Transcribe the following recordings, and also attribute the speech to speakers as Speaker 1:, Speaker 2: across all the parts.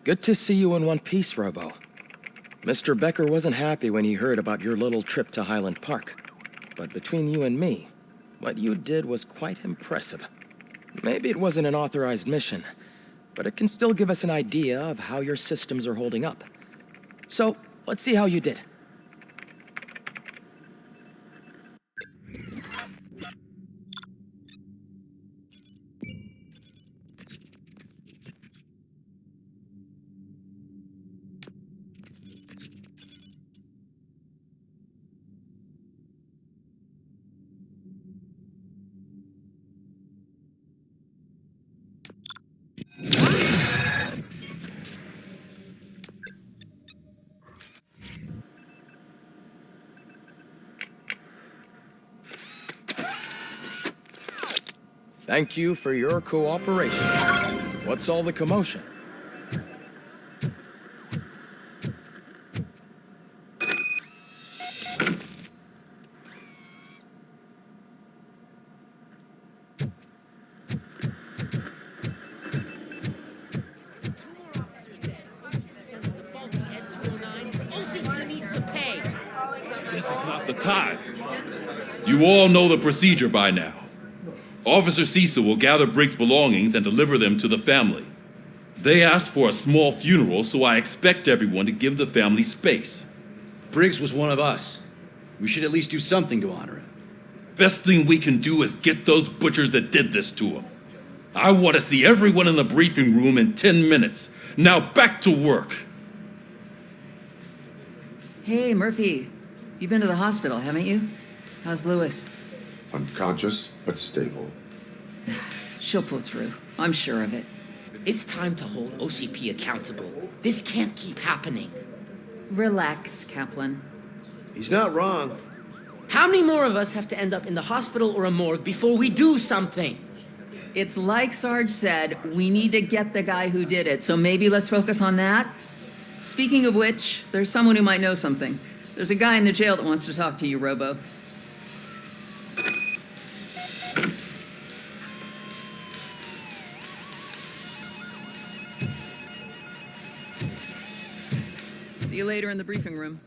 Speaker 1: Good to see you in one piece, Robo. Mr. Becker wasn't happy when he heard about your little trip to Highland Park. But between you and me, what you did was quite impressive. Maybe it wasn't an authorized mission, but it can still give us an idea of how your systems are holding up. So, let's see how you did. Thank you for your cooperation. What's all the commotion?
Speaker 2: This is not the time. You all know the procedure by now. Officer Cecil will gather Briggs' belongings and deliver them to the family. They asked for a small funeral, so I expect everyone to give the family space.
Speaker 3: Briggs was one of us. We should at least do something to honor him.
Speaker 2: Best thing we can do is get those butchers that did this to him. I want to see everyone in the briefing room in 10 minutes. Now back to work.
Speaker 4: Hey, Murphy. You've been to the hospital, haven't you? How's Lewis?
Speaker 5: Unconscious, but stable.
Speaker 4: She'll pull through. I'm sure of it.
Speaker 6: It's time to hold OCP accountable. This can't keep happening.
Speaker 4: Relax, Kaplan.
Speaker 3: He's not wrong.
Speaker 6: How many more of us have to end up in the hospital or a morgue before we do something?
Speaker 4: It's like Sarge said, we need to get the guy who did it, so maybe let's focus on that. Speaking of which, there's someone who might know something. There's a guy in the jail that wants to talk to you, Robo. See you later in the briefing room.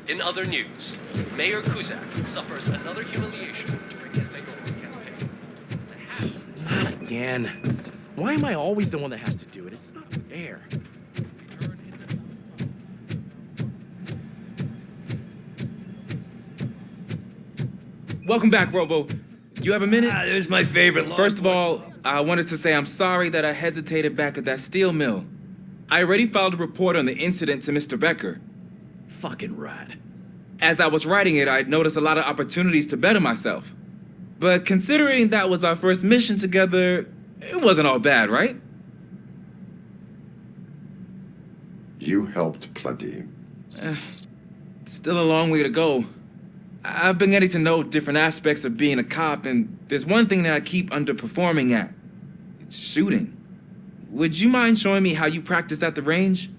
Speaker 7: In other news, Mayor Kuzak suffers another humiliation during his mayoral campaign.
Speaker 8: Not again. Why am I always the one that has to do it? It's not fair.
Speaker 9: Welcome back, Robo. You have a minute?
Speaker 3: It was my favorite.
Speaker 9: First of all, I wanted to say I'm sorry that I hesitated back at that steel mill. I already filed a report on the incident to Mr. Becker.
Speaker 8: Fucking rad.
Speaker 9: As I was writing it, I'd noticed a lot of opportunities to better myself. But considering that was our first mission together, it wasn't all bad, right?
Speaker 5: You helped plenty.
Speaker 9: Still a long way to go. I've been getting to know different aspects of being a cop, and there's one thing that I keep underperforming at. It's shooting. Would you mind showing me how you practice at the range?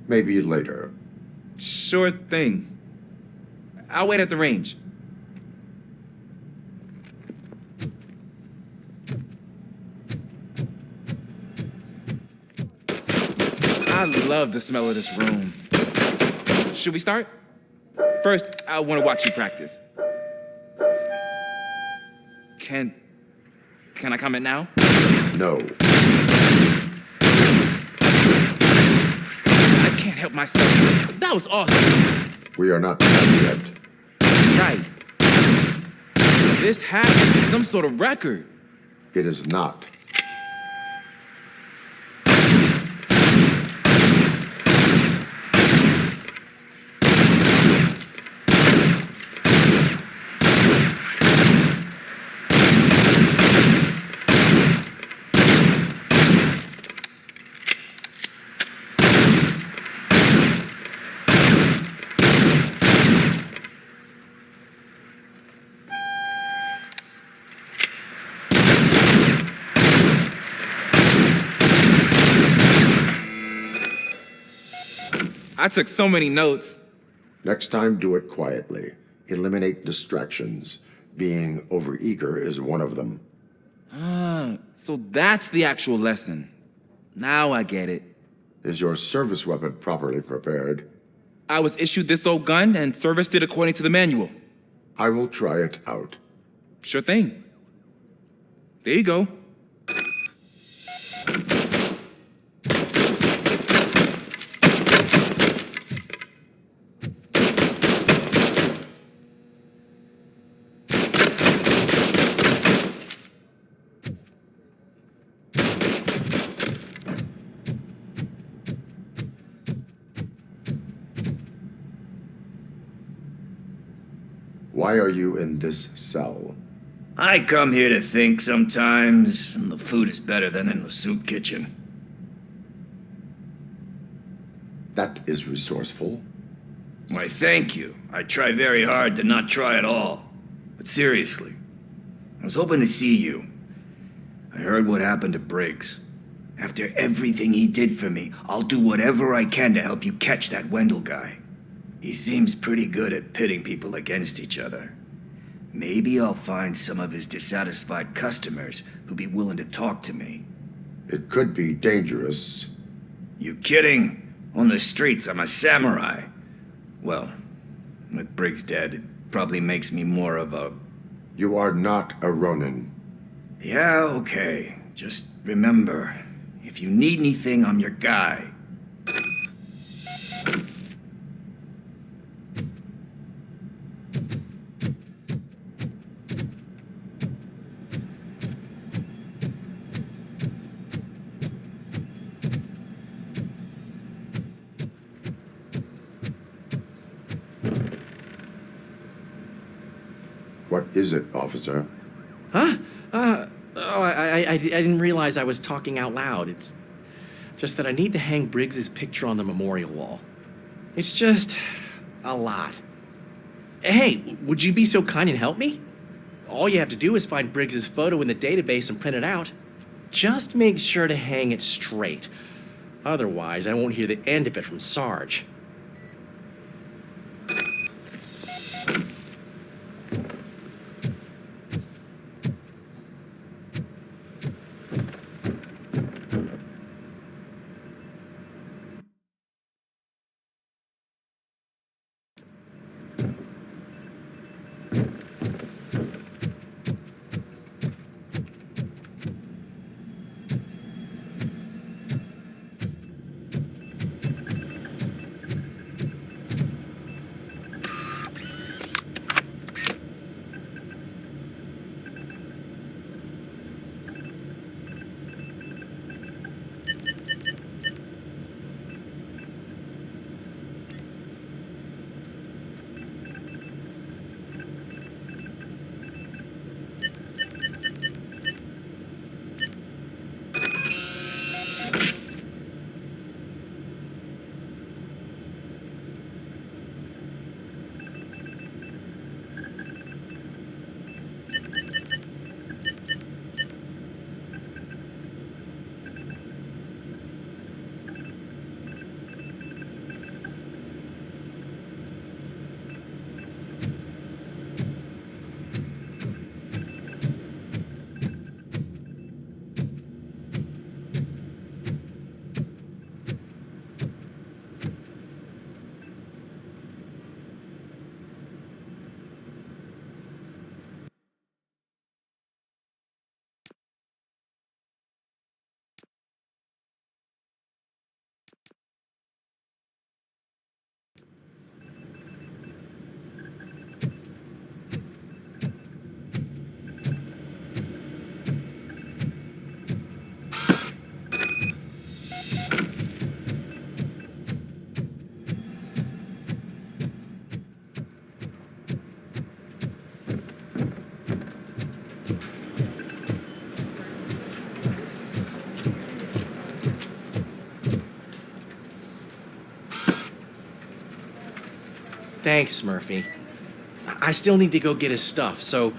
Speaker 5: Maybe later.
Speaker 9: Sure thing. I'll wait at the range. I love the smell of this room. Should we start? First, I want to watch you practice. Can I comment now?
Speaker 5: No.
Speaker 9: I can't help myself. That was awesome.
Speaker 5: We are not done yet.
Speaker 9: Right. This has to be some sort of record.
Speaker 5: It is not.
Speaker 9: I took so many notes.
Speaker 5: Next time, do it quietly. Eliminate distractions. Being overeager is one of them.
Speaker 9: So that's the actual lesson. Now I get it.
Speaker 5: Is your service weapon properly prepared?
Speaker 9: I was issued this old gun and serviced it according to the manual.
Speaker 5: I will try it out.
Speaker 9: Sure thing. There you go.
Speaker 5: Why are you in this cell?
Speaker 3: I come here to think sometimes, and the food is better than in the soup kitchen.
Speaker 5: That is resourceful.
Speaker 3: Why, thank you. I try very hard to not try at all. But seriously, I was hoping to see you. I heard what happened to Briggs. After everything he did for me, I'll do whatever I can to help you catch that Wendell guy. He seems pretty good at pitting people against each other. Maybe I'll find some of his dissatisfied customers who'll be willing to talk to me.
Speaker 5: It could be dangerous.
Speaker 3: You kidding? On the streets, I'm a samurai. Well, with Briggs dead, it probably makes me more of a...
Speaker 5: You are not a Ronin.
Speaker 3: Yeah, okay. Just remember, if you need anything, I'm your guy.
Speaker 5: What is it, officer?
Speaker 8: Huh? I didn't realize I was talking out loud. It's just that I need to hang Briggs's picture on the memorial wall. It's just a lot. Hey, would you be so kind and help me? All you have to do is find Briggs's photo in the database and print it out. Just make sure to hang it straight. Otherwise, I won't hear the end of it from Sarge. Thanks, Murphy. I still need to go get his stuff, so,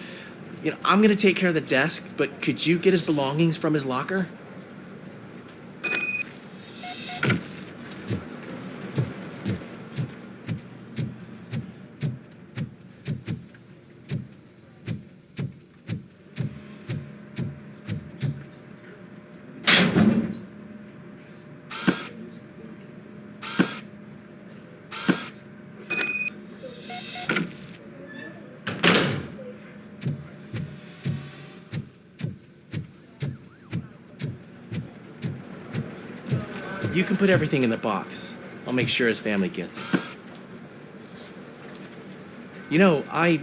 Speaker 8: I'm gonna take care of the desk, but could you get his belongings from his locker? You can put everything in the box. I'll make sure his family gets it. You know, I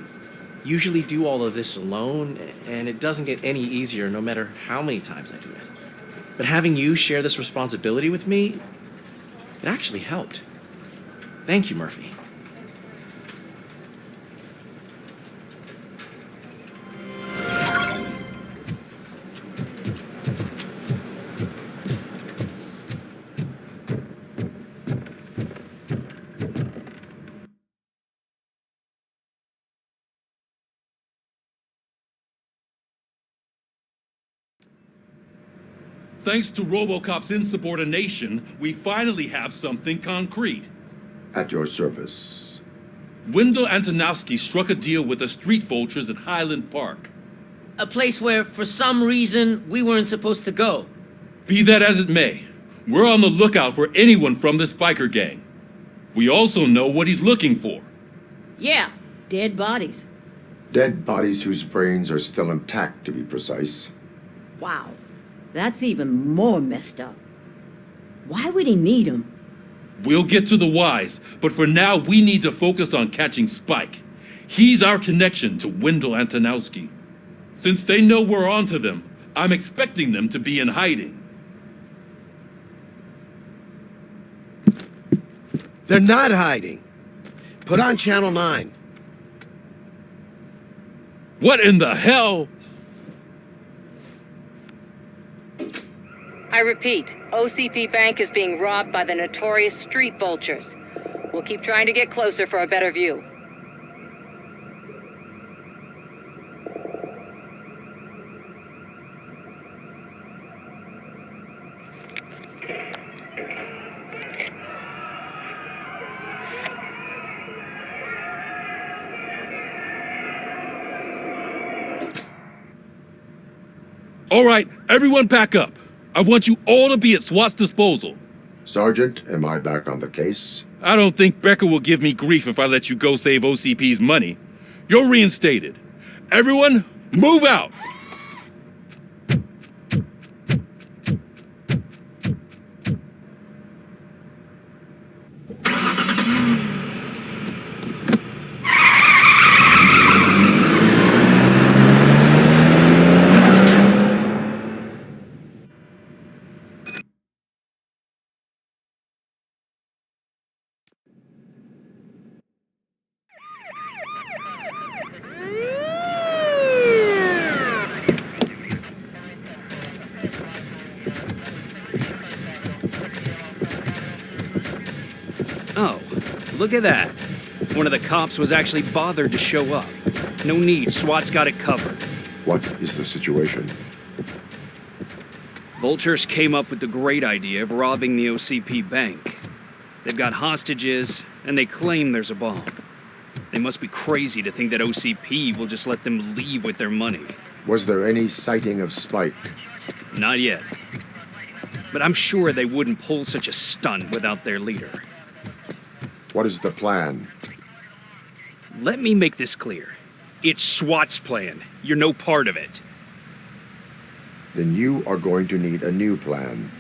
Speaker 8: usually do all of this alone, and it doesn't get any easier no matter how many times I do it. But having you share this responsibility with me, it actually helped. Thank you, Murphy.
Speaker 2: Thanks to RoboCop's insubordination, we finally have something concrete.
Speaker 5: At your service.
Speaker 2: Wendell Antonowski struck a deal with the street vultures at Highland Park.
Speaker 6: A place where, for some reason, we weren't supposed to go.
Speaker 2: Be that as it may, we're on the lookout for anyone from this biker gang. We also know what he's looking for.
Speaker 10: Yeah, dead bodies.
Speaker 5: Dead bodies whose brains are still intact, to be precise.
Speaker 10: Wow, that's even more messed up. Why would he need them?
Speaker 2: We'll get to the whys, but for now we need to focus on catching Spike. He's our connection to Wendell Antonowski. Since they know we're onto them, I'm expecting them to be in hiding.
Speaker 11: They're not hiding. Put on Channel 9.
Speaker 2: What in the hell?
Speaker 12: I repeat, OCP Bank is being robbed by the notorious street vultures. We'll keep trying to get closer for a better view.
Speaker 2: All right, everyone pack up. I want you all to be at SWAT's disposal.
Speaker 5: Sergeant, am I back on the case?
Speaker 2: I don't think Becker will give me grief if I let you go save OCP's money. You're reinstated. Everyone, move out!
Speaker 13: Oh, look at that. One of the cops was actually bothered to show up. No need, SWAT's got it covered.
Speaker 5: What is the situation?
Speaker 13: Vultures came up with the great idea of robbing the OCP bank. They've got hostages, and they claim there's a bomb. They must be crazy to think that OCP will just let them leave with their money.
Speaker 5: Was there any sighting of Spike?
Speaker 13: Not yet. But I'm sure they wouldn't pull such a stunt without their leader.
Speaker 5: What is the plan?
Speaker 13: Let me make this clear. It's SWAT's plan. You're no part of it.
Speaker 5: Then you are going to need a new plan.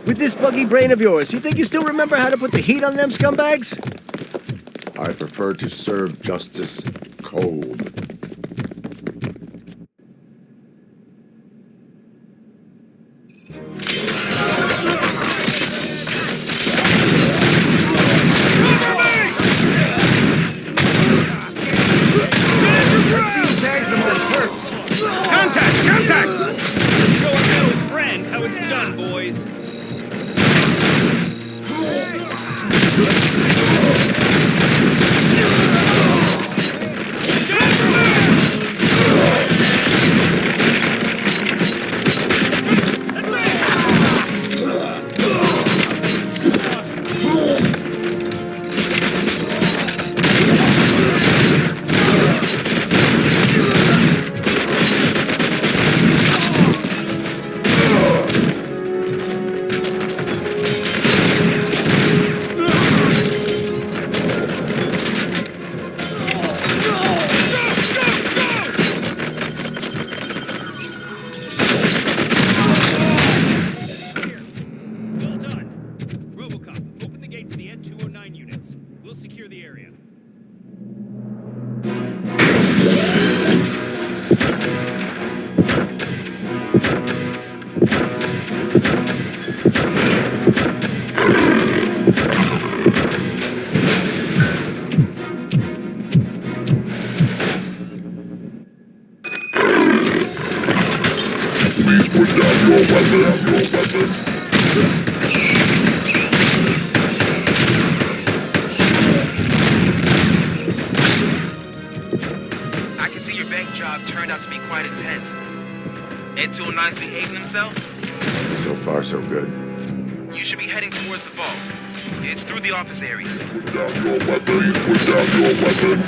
Speaker 11: With this buggy brain of yours, you think you still remember how to put the heat on them scumbags?
Speaker 5: I prefer to serve justice cold.
Speaker 11: Let's see who tags them on first.
Speaker 13: Contact! Contact! Show our metal friend how it's done, boys.
Speaker 5: Please put down your weapon.
Speaker 14: I can see your bank job turned out to be quite intense. Ed 209's behaving themselves?
Speaker 5: So far, so good.
Speaker 14: You should be heading towards the vault. It's through the office area.
Speaker 5: Put down your weapon. Please put down your weapon.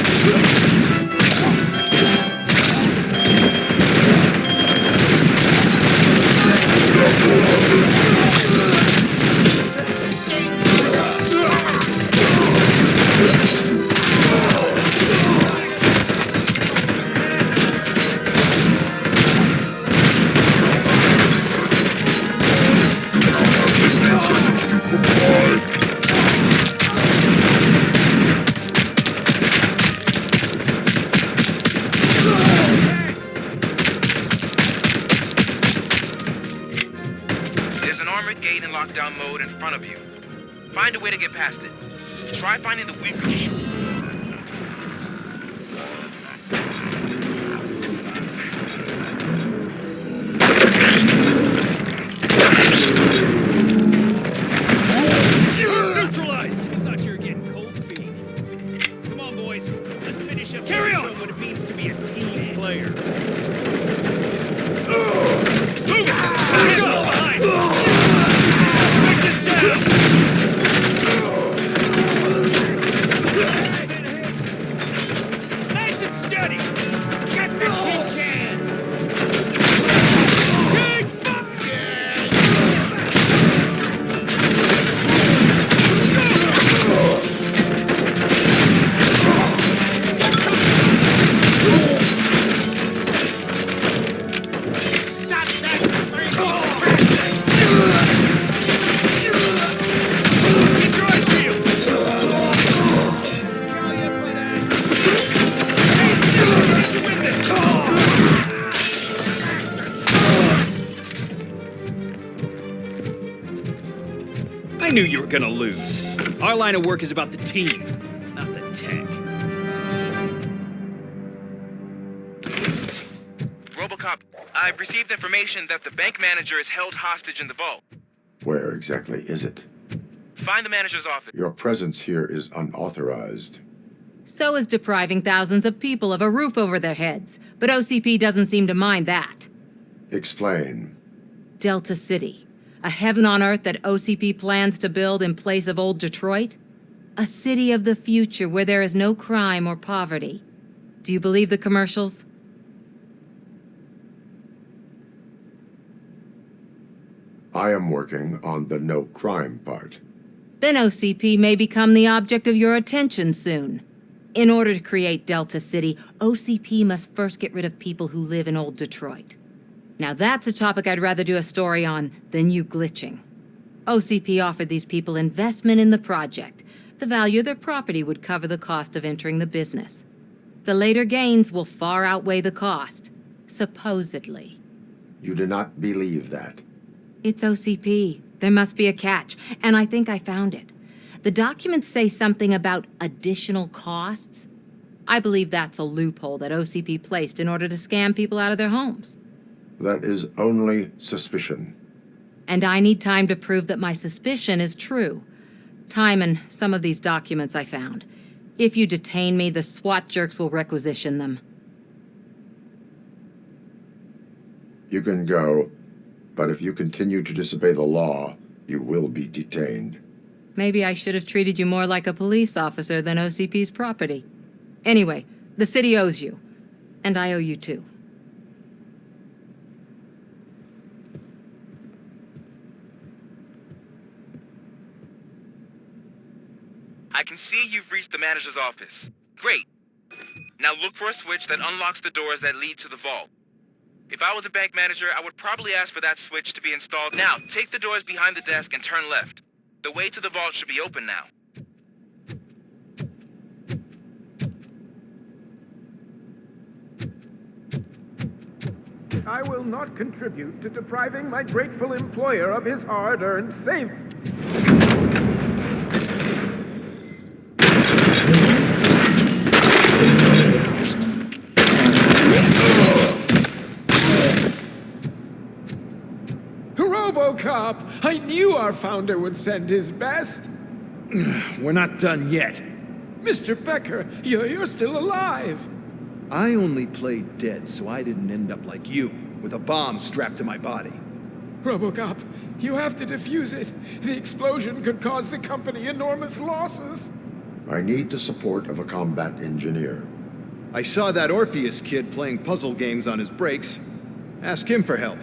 Speaker 14: There's an armored gate in lockdown mode in front of you. Find a way to get past it. Try finding the weaker.
Speaker 13: Neutralized! I thought you were getting cold feet. Come on, boys. Let's finish up. Carry on! Show what it means to be a team player. Move it! Go behind! Break this down! Nice and steady! Get the tin can! Big Stop that! Keep your eyes peeled! I knew you were gonna lose. Our line of work is about the team, not the tech.
Speaker 14: RoboCop, I've received information that the bank manager is held hostage in the vault.
Speaker 5: Where exactly is it?
Speaker 14: Find the manager's office.
Speaker 5: Your presence here is unauthorized.
Speaker 12: So is depriving thousands of people of a roof over their heads. But OCP doesn't seem to mind that.
Speaker 5: Explain.
Speaker 12: Delta City. A heaven on earth that OCP plans to build in place of old Detroit? A city of the future where there is no crime or poverty. Do you believe the commercials?
Speaker 5: I am working on the no crime part.
Speaker 12: Then OCP may become the object of your attention soon. In order to create Delta City, OCP must first get rid of people who live in old Detroit. Now that's a topic I'd rather do a story on than you glitching. OCP offered these people investment in the project. The value of their property would cover the cost of entering the business. The later gains will far outweigh the cost, supposedly.
Speaker 5: You do not believe that.
Speaker 12: It's OCP. There must be a catch, and I think I found it. The documents say something about additional costs. I believe that's a loophole that OCP placed in order to scam people out of their homes.
Speaker 5: That is only suspicion.
Speaker 12: And I need time to prove that my suspicion is true. Time and some of these documents I found. If you detain me, the SWAT jerks will requisition them.
Speaker 5: You can go, but if you continue to disobey the law, you will be detained.
Speaker 12: Maybe I should have treated you more like a police officer than OCP's property. Anyway, the city owes you. And I owe you too.
Speaker 14: I can see you've reached the manager's office. Great. Now look for a switch that unlocks the doors that lead to the vault. If I was a bank manager, I would probably ask for that switch to be installed. Now, take the doors behind the desk and turn left. The way to the vault should be open now.
Speaker 15: I will not contribute to depriving my grateful employer of his hard-earned savings. RoboCop! I knew our founder would send his best!
Speaker 3: We're not done yet.
Speaker 15: Mr. Becker, you're still alive!
Speaker 16: I only played dead so I didn't end up like you, with a bomb strapped to my body.
Speaker 15: RoboCop, you have to defuse it. The explosion could cause the company enormous losses.
Speaker 5: I need the support of a combat engineer.
Speaker 16: I saw that Orpheus kid playing puzzle games on his breaks. Ask him for help.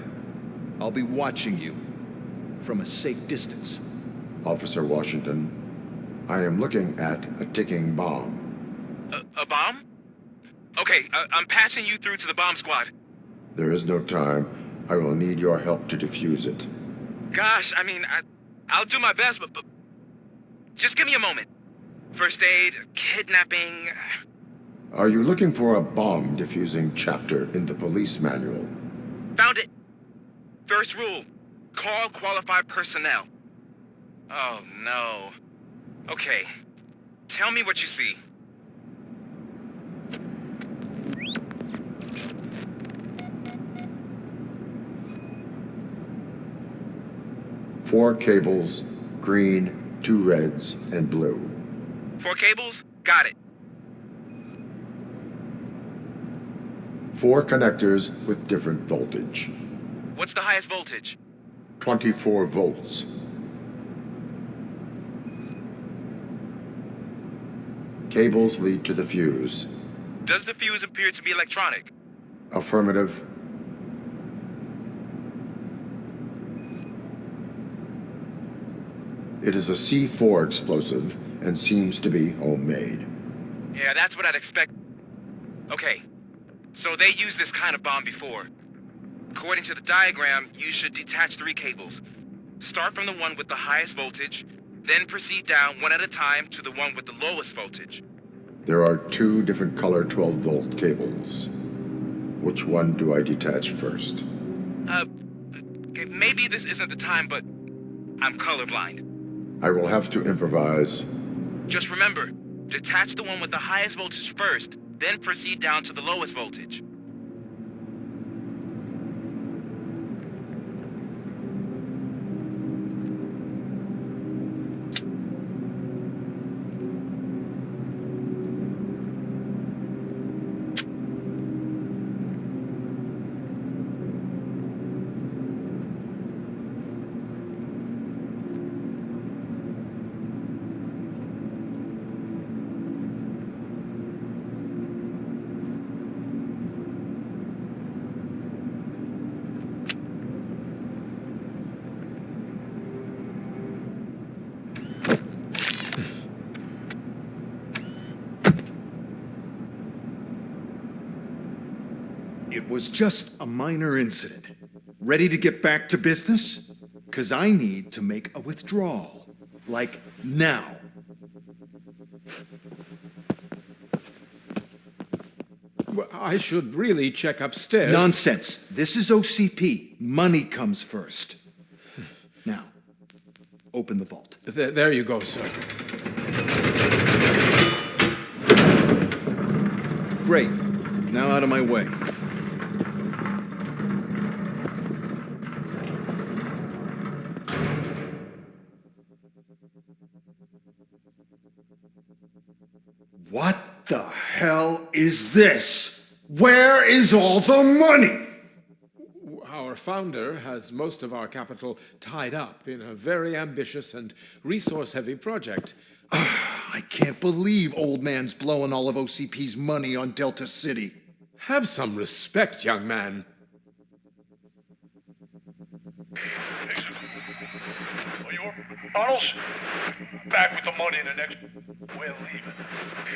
Speaker 16: I'll be watching you from a safe distance.
Speaker 5: Officer Washington, I am looking at a ticking bomb.
Speaker 14: A bomb? Okay, I'm passing you through to the bomb squad.
Speaker 5: There is no time. I will need your help to defuse it.
Speaker 14: Gosh, I mean, I'll do my best, but just give me a moment. First aid, kidnapping...
Speaker 5: Are you looking for a bomb defusing chapter in the police manual?
Speaker 14: Found it. First rule, call qualified personnel. Oh, no. Okay, tell me what you see.
Speaker 5: Four cables, green, 2 reds, and blue.
Speaker 14: 4 cables? Got it.
Speaker 5: 4 connectors with different voltage.
Speaker 14: What's the highest voltage?
Speaker 5: 24 volts. Cables lead to the fuse.
Speaker 14: Does the fuse appear to be electronic?
Speaker 5: Affirmative. It is a C4 explosive and seems to be homemade.
Speaker 14: Yeah, that's what I'd expect. Okay, so they used this kind of bomb before. According to the diagram, you should detach 3 cables. Start from the one with the highest voltage, then proceed down one at a time to the one with the lowest voltage.
Speaker 5: There are 2 different color 12-volt cables. Which one do I detach first?
Speaker 14: Okay, maybe this isn't the time, but I'm colorblind.
Speaker 5: I will have to improvise.
Speaker 14: Just remember, detach the one with the highest voltage first, then proceed down to the lowest voltage.
Speaker 16: It was just a minor incident. Ready to get back to business? 'Cause I need to make a withdrawal. Like now.
Speaker 15: Well, I should really check upstairs.
Speaker 16: Nonsense. This is OCP. Money comes first. Now, open the vault.
Speaker 15: There you go, sir.
Speaker 16: Great. Now out of my way. What the hell is this? Where is all the money?
Speaker 15: Our founder has most of our capital tied up in a very ambitious and resource-heavy project.
Speaker 16: I can't believe old man's blowing all of OCP's money on Delta City.
Speaker 15: Have some respect, young man.
Speaker 17: Arnold's back with the money in the next... We're leaving.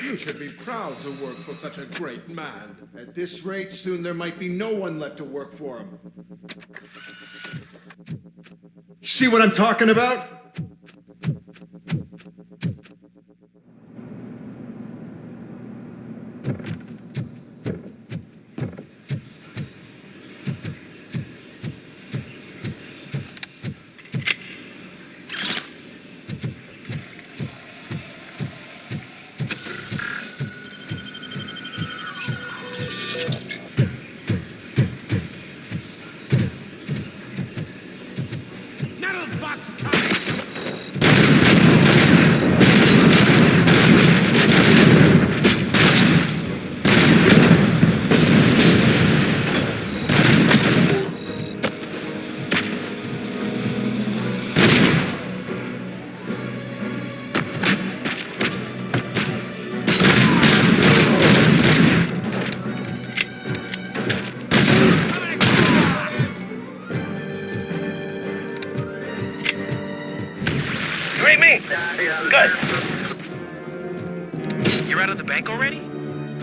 Speaker 15: You should be proud to work for such a great man.
Speaker 16: At this rate, soon there might be no one left to work for him. See what I'm talking about?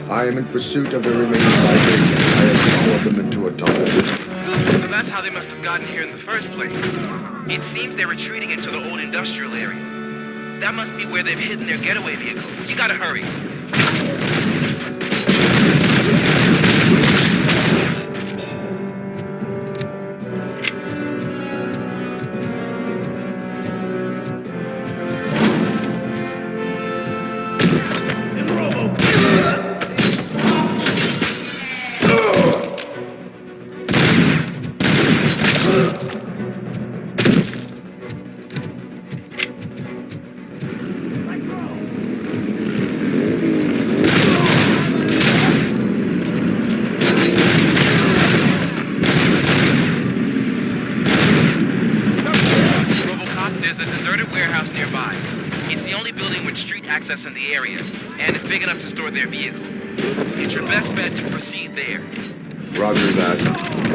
Speaker 5: I am in pursuit of the remaining fighters. I have deployed them into a tunnel.
Speaker 14: So that's how they must have gotten here in the first place. It seems they're retreating into the old industrial area. That must be where they've hidden their getaway vehicle. You gotta hurry. In the area, and it's big enough to store their vehicle. It's your best bet to proceed there.
Speaker 5: Roger that.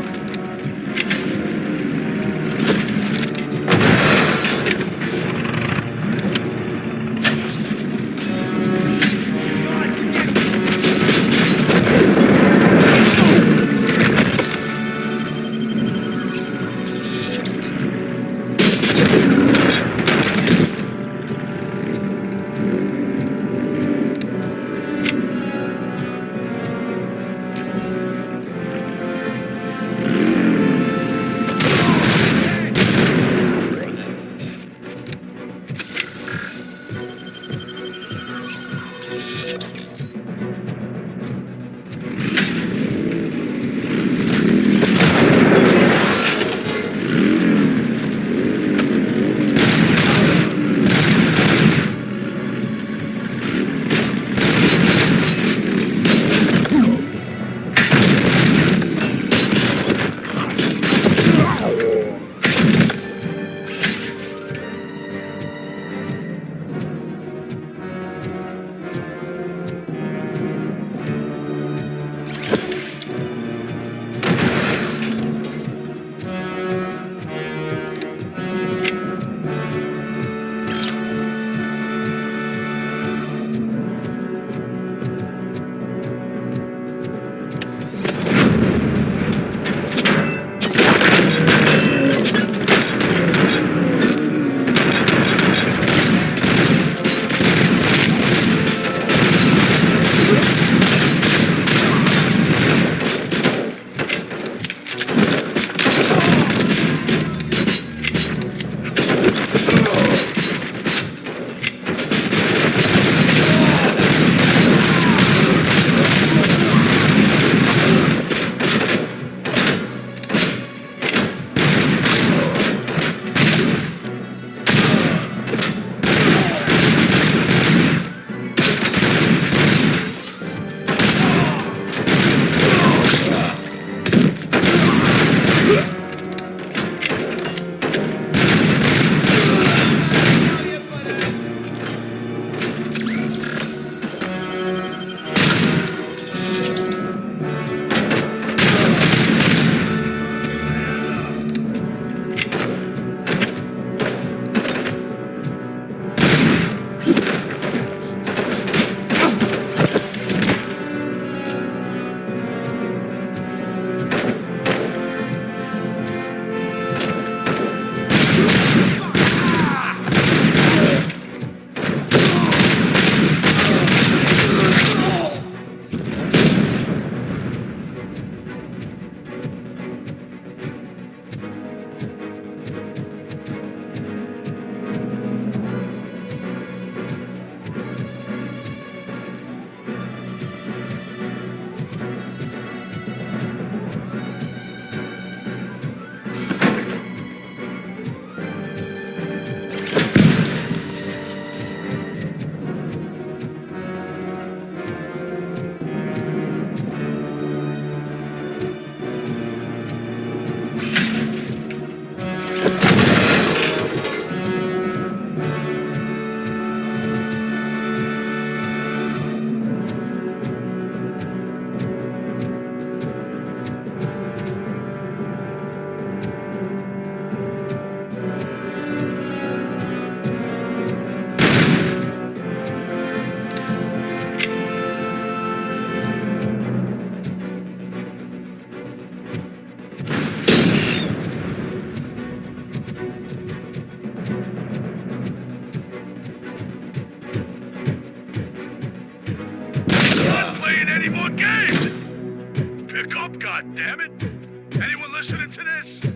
Speaker 17: RoboCop, goddammit! Anyone listening to this?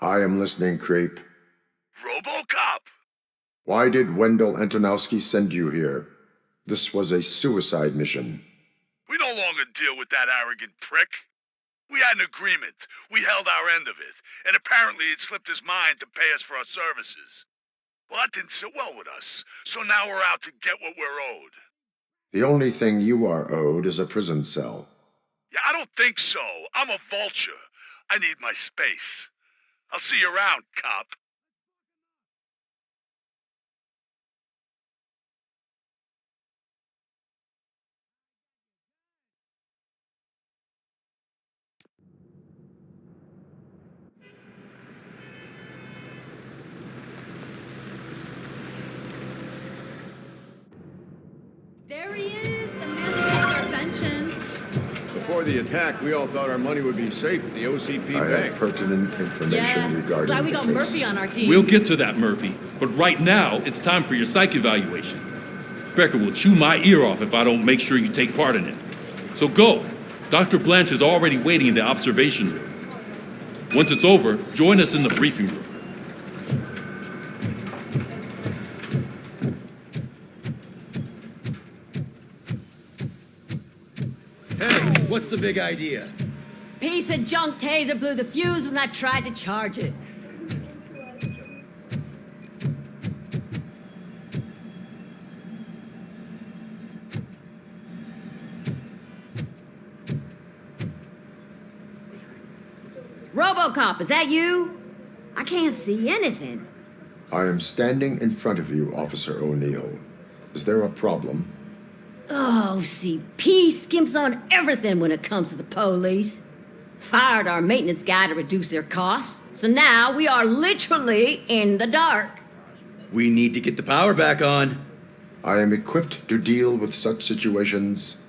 Speaker 5: I am listening, creep.
Speaker 17: RoboCop!
Speaker 5: Why did Wendell Antonowski send you here? This was a suicide mission.
Speaker 17: We no longer deal with that arrogant prick. We had an agreement. We held our end of it. And apparently it slipped his mind to pay us for our services. Well, that didn't sit well with us. So now we're out to get what we're owed.
Speaker 5: The only thing you are owed is a prison cell.
Speaker 17: Yeah, I don't think so. I'm a vulture. I need my space. I'll see you around, cop.
Speaker 18: There he is, the man who sells our pensions.
Speaker 19: Before the attack, we all thought our money would be safe at the OCP
Speaker 5: I
Speaker 19: bank.
Speaker 5: have pertinent information regarding
Speaker 18: Glad we
Speaker 5: the
Speaker 18: got
Speaker 5: case.
Speaker 18: Murphy on our team.
Speaker 2: We'll get to that, Murphy. But right now, it's time for your psych evaluation. Becker will chew my ear off if I don't make sure you take part in it. So go. Dr. Blanche is already waiting in the observation room. Once it's over, join us in the briefing room.
Speaker 11: What's the big idea?
Speaker 10: Piece of junk taser blew the fuse when I tried to charge it. RoboCop, is that you? I can't see anything.
Speaker 5: I am standing in front of you, Officer O'Neill. Is there a problem?
Speaker 10: Oh, OCP skimps on everything when it comes to the police. Fired our maintenance guy to reduce their costs, so now we are literally in the dark.
Speaker 11: We need to get the power back on.
Speaker 5: I am equipped to deal with such situations.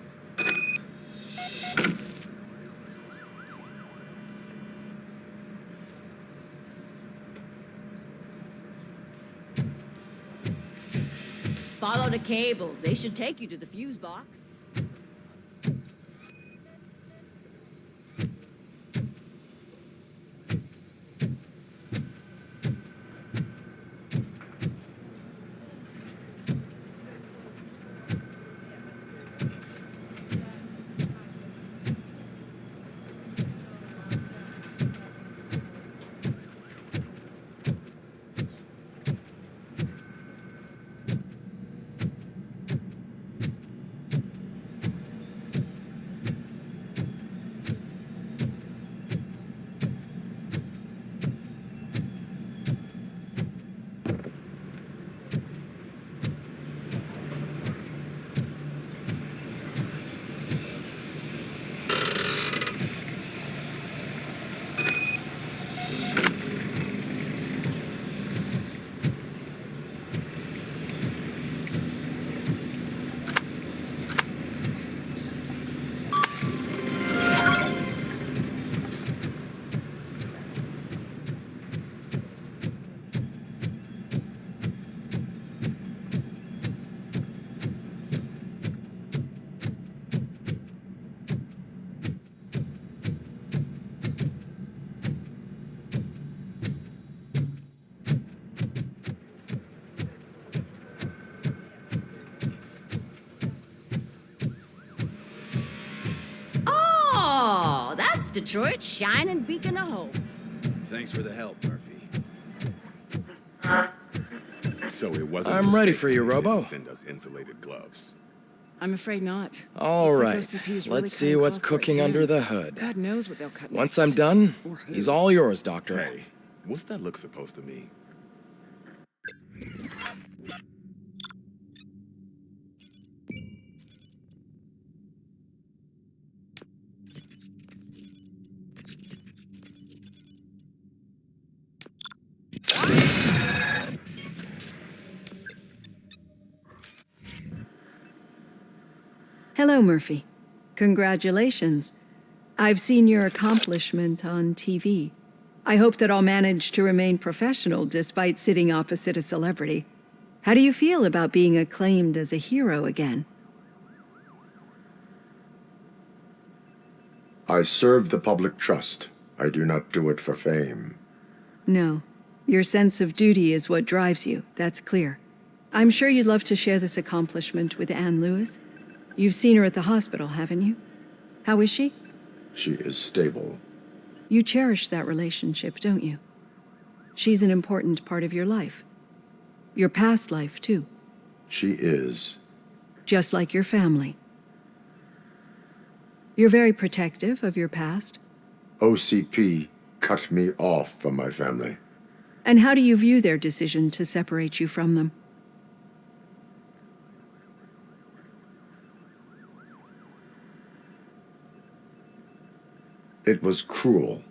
Speaker 10: Follow the cables. They should take you to the fuse box. Detroit's shining beacon of hope.
Speaker 19: Thanks for the help, Murphy.
Speaker 20: So it wasn't.
Speaker 1: I'm ready for you, Robo.
Speaker 20: Send us insulated gloves.
Speaker 21: I'm afraid not.
Speaker 1: All
Speaker 21: Looks
Speaker 1: right.
Speaker 21: like OCP is really
Speaker 1: Let's see
Speaker 21: cutting
Speaker 1: what's
Speaker 21: costs where it
Speaker 1: cooking
Speaker 21: can.
Speaker 1: under the hood.
Speaker 21: God knows what they'll cut
Speaker 1: Once
Speaker 21: next.
Speaker 1: I'm done,
Speaker 21: Or who.
Speaker 1: he's all yours, Doctor.
Speaker 20: Hey, what's that look supposed to mean?
Speaker 22: Hello, Murphy. Congratulations. I've seen your accomplishment on TV. I hope that I'll manage to remain professional despite sitting opposite a celebrity. How do you feel about being acclaimed as a hero again?
Speaker 5: I serve the public trust. I do not do it for fame.
Speaker 22: No. Your sense of duty is what drives you, that's clear. I'm sure you'd love to share this accomplishment with Anne Lewis. You've seen her at the hospital, haven't you? How is she?
Speaker 5: She is stable.
Speaker 22: You cherish that relationship, don't you? She's an important part of your life. Your past life, too.
Speaker 5: She is.
Speaker 22: Just like your family. You're very protective of your past.
Speaker 5: OCP cut me off from my family.
Speaker 22: And how do you view their decision to separate you from them?
Speaker 5: It was cruel.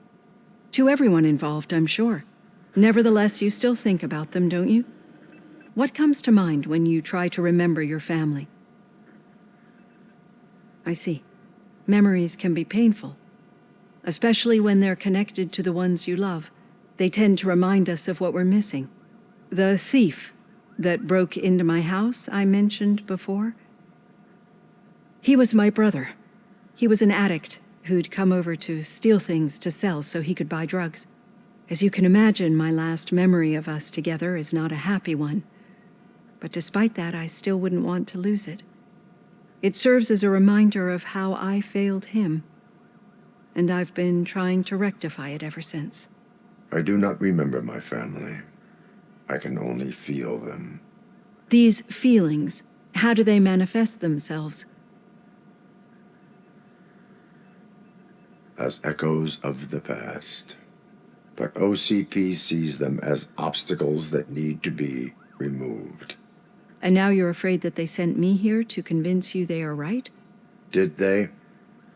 Speaker 22: To everyone involved, I'm sure. Nevertheless, you still think about them, don't you? What comes to mind when you try to remember your family? I see. Memories can be painful, especially when they're connected to the ones you love. They tend to remind us of what we're missing. The thief that broke into my house I mentioned before, he was my brother. He was an addict who'd come over to steal things to sell so he could buy drugs. As you can imagine, my last memory of us together is not a happy one. But despite that, I still wouldn't want to lose it. It serves as a reminder of how I failed him, and I've been trying to rectify it ever since.
Speaker 5: I do not remember my family. I can only feel them.
Speaker 22: These feelings, how do they manifest themselves?
Speaker 5: As echoes of the past. But OCP sees them as obstacles that need to be removed.
Speaker 22: And now you're afraid that they sent me here to convince you they are right?
Speaker 5: Did they?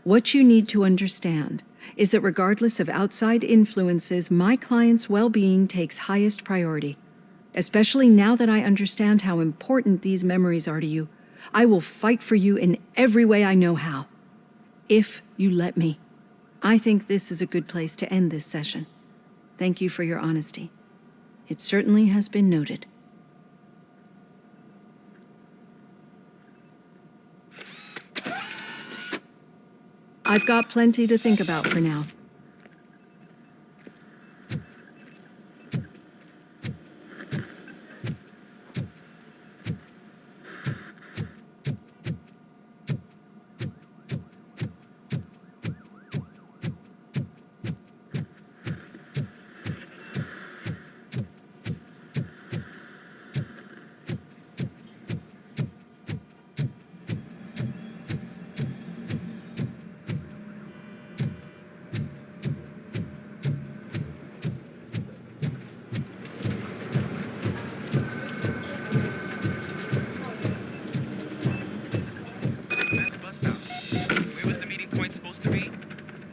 Speaker 22: What you need to understand is that regardless of outside influences, my client's well-being takes highest priority. Especially now that I understand how important these memories are to you. I will fight for you in every way I know how. If you let me. I think this is a good place to end this session. Thank you for your honesty. It certainly has been noted. I've got plenty to think about for now.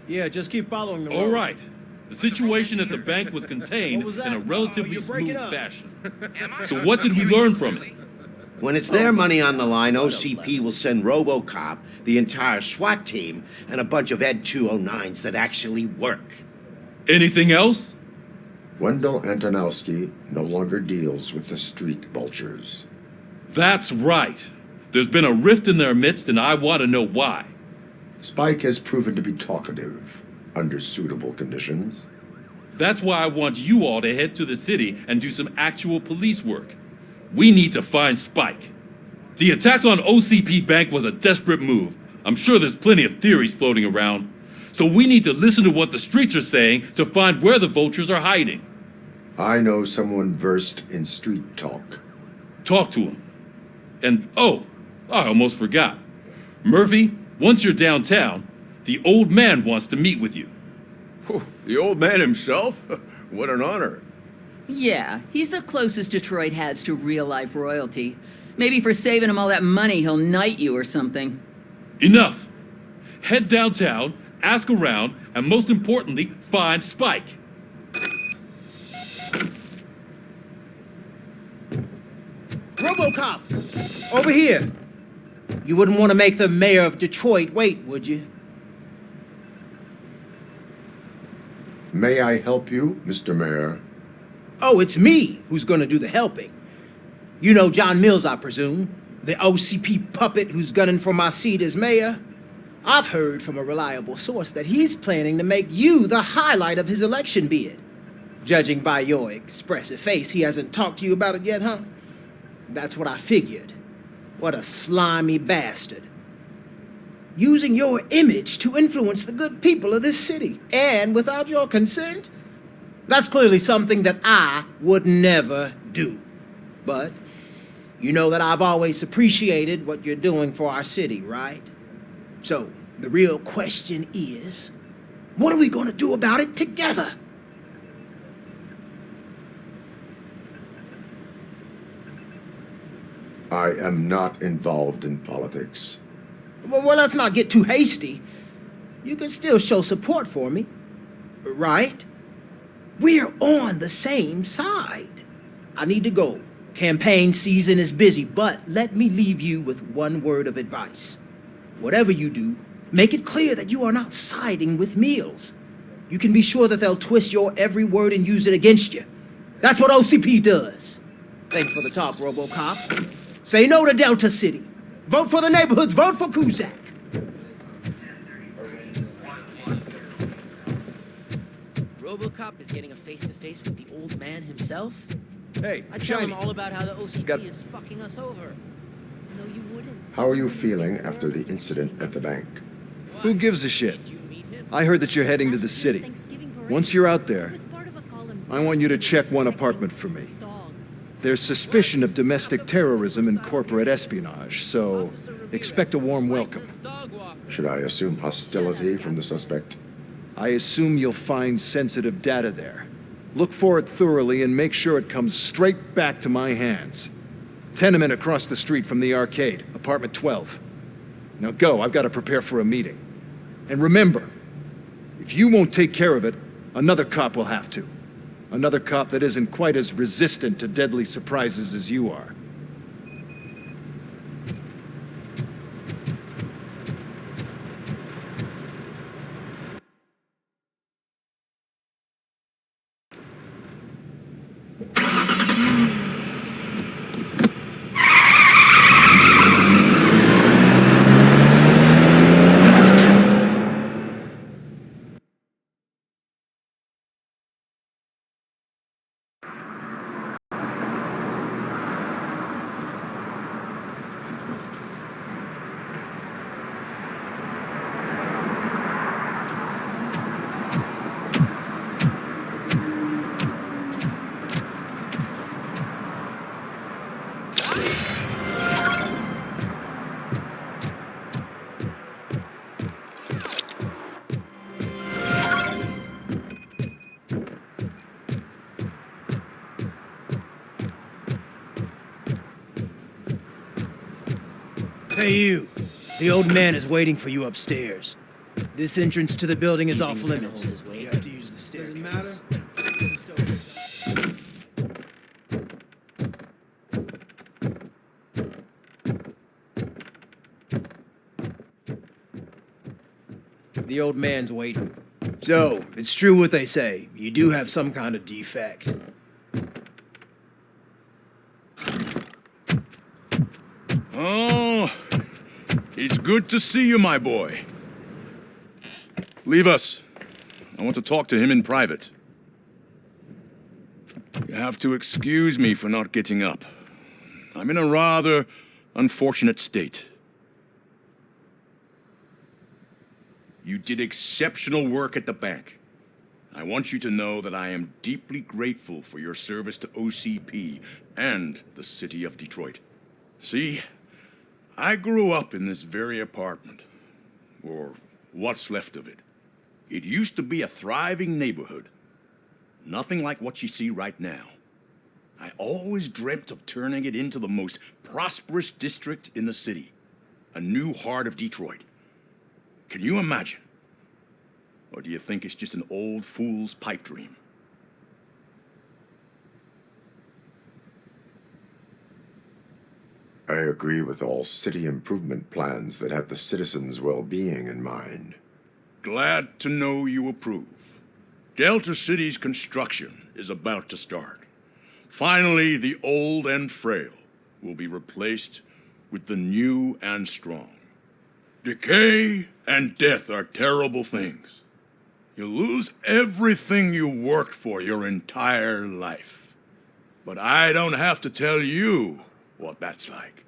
Speaker 11: Yeah, just keep following the road.
Speaker 2: All right. The situation at the bank was contained in a relatively smooth fashion. So what did we learn from it?
Speaker 4: When it's their money on the line, OCP will send RoboCop, the entire SWAT team, and a bunch of Ed 209s that actually work.
Speaker 2: Anything else?
Speaker 5: Wendell Antonowski no longer deals with the street vultures.
Speaker 2: That's right. There's been a rift in their midst, and I want to know why.
Speaker 5: Spike has proven to be talkative under suitable conditions.
Speaker 2: That's why I want you all to head to the city and do some actual police work. We need to find Spike. The attack on OCP Bank was a desperate move. I'm sure there's plenty of theories floating around. So we need to listen to what the streets are saying to find where the vultures are hiding.
Speaker 5: I know someone versed in street talk.
Speaker 2: Talk to him. And, oh, I almost forgot. Murphy, once you're downtown, the old man wants to meet with you.
Speaker 19: The old man himself? What an honor.
Speaker 7: Yeah, he's the closest Detroit has to real-life royalty. Maybe for saving him all that money, he'll knight you or something.
Speaker 2: Enough. Head downtown, ask around, and most importantly, find Spike.
Speaker 23: RoboCop! Over here! You wouldn't want to make the mayor of Detroit wait, would you?
Speaker 5: May I help you, Mr. Mayor?
Speaker 23: Oh, it's me who's gonna do the helping. You know John Mills, I presume? The OCP puppet who's gunning for my seat as mayor? I've heard from a reliable source that he's planning to make you the highlight of his election bid. Judging by your expressive face, he hasn't talked to you about it yet, huh? That's what I figured. What a slimy bastard. Using your image to influence the good people of this city, and without your consent? That's clearly something that I would never do. But you know that I've always appreciated what you're doing for our city, right? So, the real question is, what are we gonna do about it together?
Speaker 5: I am not involved in politics.
Speaker 23: Well, let's not get too hasty. You can still show support for me, right? We're on the same side. I need to go. Campaign season is busy, but let me leave you with one word of advice. Whatever you do, make it clear that you are not siding with Mills. You can be sure that they'll twist your every word and use it against you. That's what OCP does. Thanks for the talk, RoboCop. Say no to Delta City. Vote for the neighborhoods. Vote for Kuzak.
Speaker 6: RoboCop is getting a face-to-face with the old man himself?
Speaker 11: Hey,
Speaker 6: I tell him
Speaker 11: Shiny.
Speaker 6: all about how the OCP is fucking us over. No, you wouldn't.
Speaker 5: How are you feeling after the incident at the bank?
Speaker 16: Who gives a shit? I heard that you're heading to the city. Once you're out there, I want you to check one apartment for me. There's suspicion of domestic terrorism and corporate espionage, so expect a warm welcome.
Speaker 5: Should I assume hostility from the suspect?
Speaker 16: I assume you'll find sensitive data there. Look for it thoroughly and make sure it comes straight back to my hands. Tenement across the street from the arcade, apartment 12. Now go, I've got to prepare for a meeting. And remember, if you won't take care of it, another cop will have to. Another cop that isn't quite as resistant to deadly surprises as you are.
Speaker 23: Hey, you. The old man is waiting for you upstairs. This entrance to the building is off limits. You have to use the stairs. Doesn't matter. The old man's waiting. So, it's true what they say. You do have some kind of defect.
Speaker 8: Oh, it's good to see you, my boy. Leave us. I want to talk to him in private. You have to excuse me for not getting up. I'm in a rather unfortunate state. You did exceptional work at the bank. I want you to know that I am deeply grateful for your service to OCP and the city of Detroit. See, I grew up in this very apartment, or what's left of it. It used to be a thriving neighborhood. Nothing like what you see right now. I always dreamt of turning it into the most prosperous district in the city. A new heart of Detroit. Can you imagine? Or do you think it's just an old fool's pipe dream?
Speaker 5: I agree with all city improvement plans that have the citizens' well-being in mind.
Speaker 8: Glad to know you approve. Delta City's construction is about to start. Finally, the old and frail will be replaced with the new and strong. Decay and death are terrible things. You lose everything you worked for your entire life. But I don't have to tell you what that's like.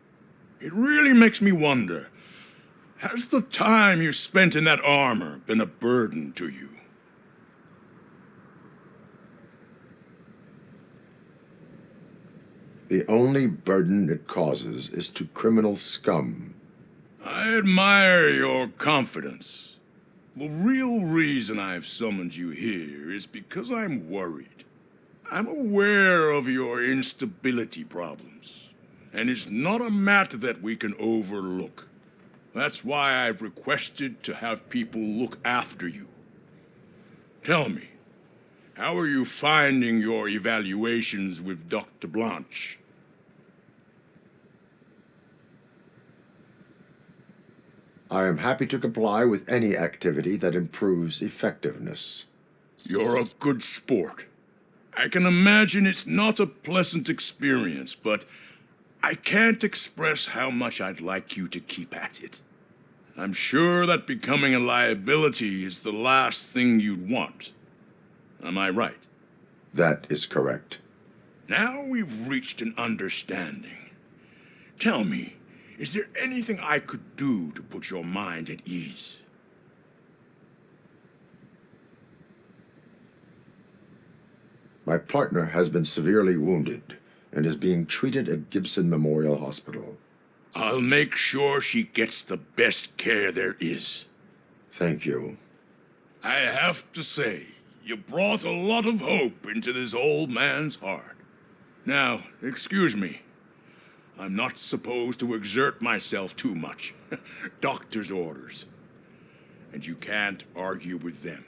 Speaker 8: It really makes me wonder, has the time you spent in that armor been a burden to you?
Speaker 5: The only burden it causes is to criminal scum.
Speaker 8: I admire your confidence. The real reason I've summoned you here is because I'm worried. I'm aware of your instability problems, and it's not a matter that we can overlook. That's why I've requested to have people look after you. Tell me, how are you finding your evaluations with Dr. Blanche?
Speaker 5: I am happy to comply with any activity that improves effectiveness.
Speaker 8: You're a good sport. I can imagine it's not a pleasant experience, but I can't express how much I'd like you to keep at it. I'm sure that becoming a liability is the last thing you'd want. Am I right?
Speaker 5: That is correct.
Speaker 8: Now we've reached an understanding. Tell me, is there anything I could do to put your mind at ease?
Speaker 5: My partner has been severely wounded and is being treated at Gibson Memorial Hospital.
Speaker 8: I'll make sure she gets the best care there is.
Speaker 5: Thank you.
Speaker 8: I have to say, you brought a lot of hope into this old man's heart. Now, excuse me. I'm not supposed to exert myself too much. Doctor's orders. And you can't argue with them.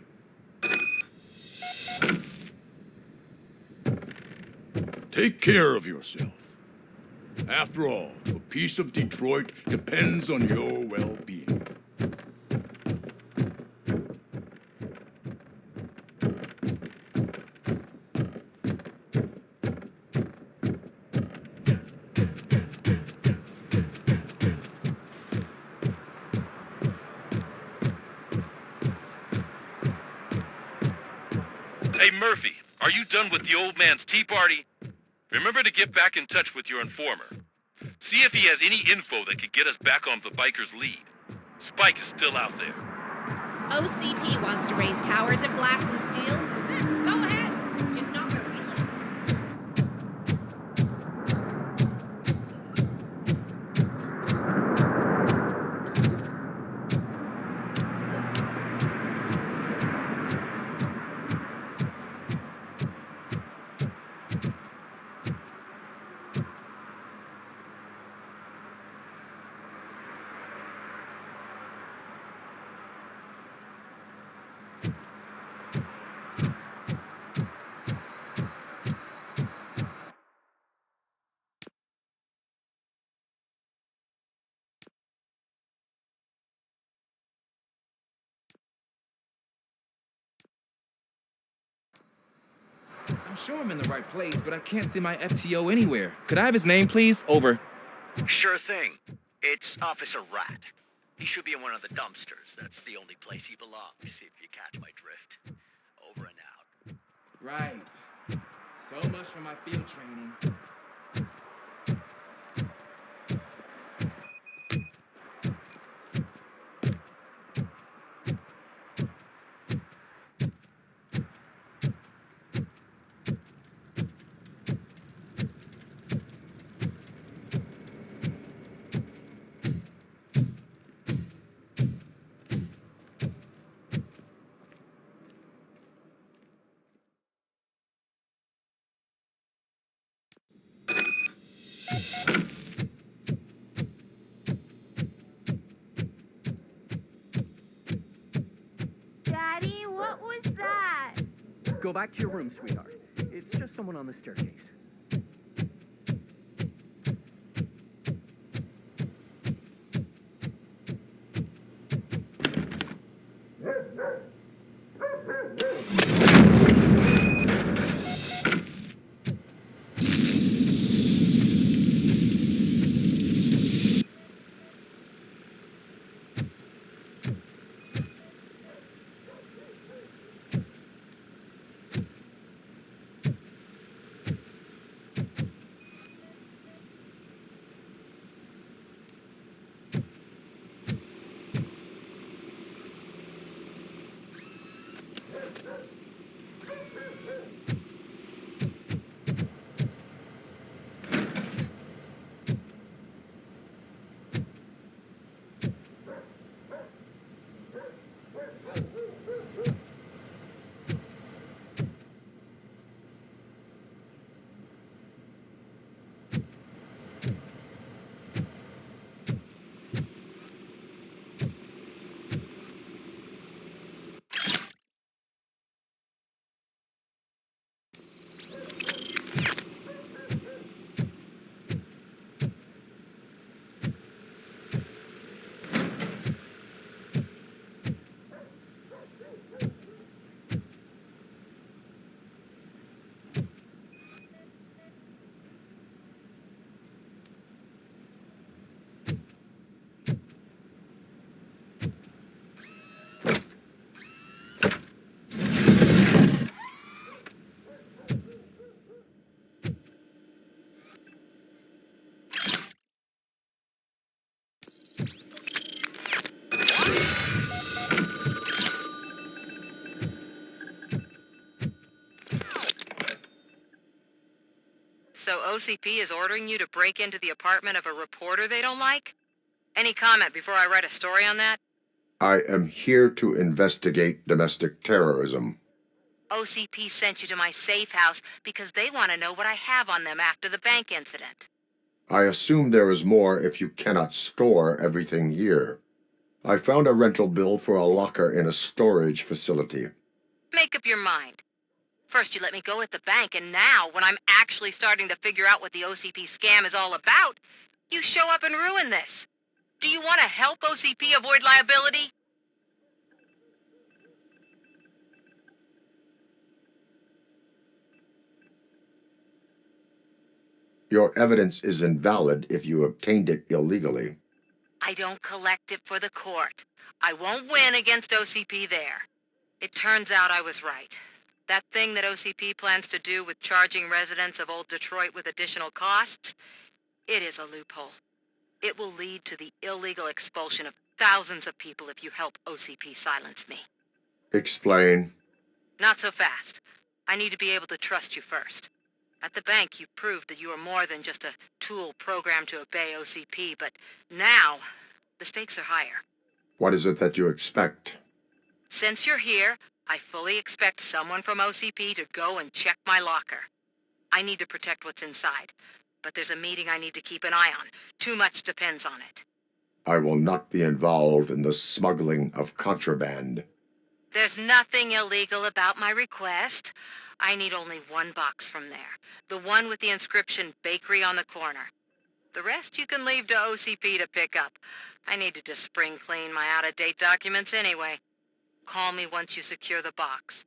Speaker 8: Take care of yourself. After all, the peace of Detroit depends on your well-being.
Speaker 14: Hey, Murphy, are you done with the old man's tea party? Remember to get back in touch with your informer. See if he has any info that could get us back on the biker's lead. Spike is still out there.
Speaker 9: OCP wants to raise towers of glass and steel? Go ahead. Just not where we live.
Speaker 12: I'm sure I'm in the right place, but I can't see my FTO anywhere. Could I have his name, please? Over.
Speaker 6: Sure thing. It's Officer Rat. He should be in one of the dumpsters. That's the only place he belongs, if you catch my drift. Over and out.
Speaker 12: Right. So much for my field training.
Speaker 13: Daddy, what was that?
Speaker 24: Go back to your room, sweetheart. It's just someone on the staircase.
Speaker 3: So OCP is ordering you to break into the apartment of a reporter they don't like? Any comment before I write a story on that?
Speaker 5: I am here to investigate domestic terrorism.
Speaker 3: OCP sent you to my safe house because they want to know what I have on them after the bank incident.
Speaker 5: I assume there is more if you cannot store everything here. I found a rental bill for a locker in a storage facility.
Speaker 3: Make up your mind. First you let me go at the bank, and now, when I'm actually starting to figure out what the OCP scam is all about, you show up and ruin this. Do you want to help OCP avoid liability?
Speaker 5: Your evidence is invalid if you obtained it illegally.
Speaker 3: I don't collect it for the court. I won't win against OCP there. It turns out I was right. That thing that OCP plans to do with charging residents of Old Detroit with additional costs, it is a loophole. It will lead to the illegal expulsion of thousands of people if you help OCP silence me.
Speaker 5: Explain.
Speaker 3: Not so fast. I need to be able to trust you first. At the bank, you proved that you are more than just a tool programmed to obey OCP, but now, the stakes are higher.
Speaker 5: What is it that you expect?
Speaker 3: Since you're here, I fully expect someone from OCP to go and check my locker. I need to protect what's inside, but there's a meeting I need to keep an eye on. Too much depends on it.
Speaker 5: I will not be involved in the smuggling of contraband.
Speaker 3: There's nothing illegal about my request. I need only one box from there. The one with the inscription Bakery on the corner. The rest you can leave to OCP to pick up. I need to just spring clean my out-of-date documents anyway. Call me once you secure the box.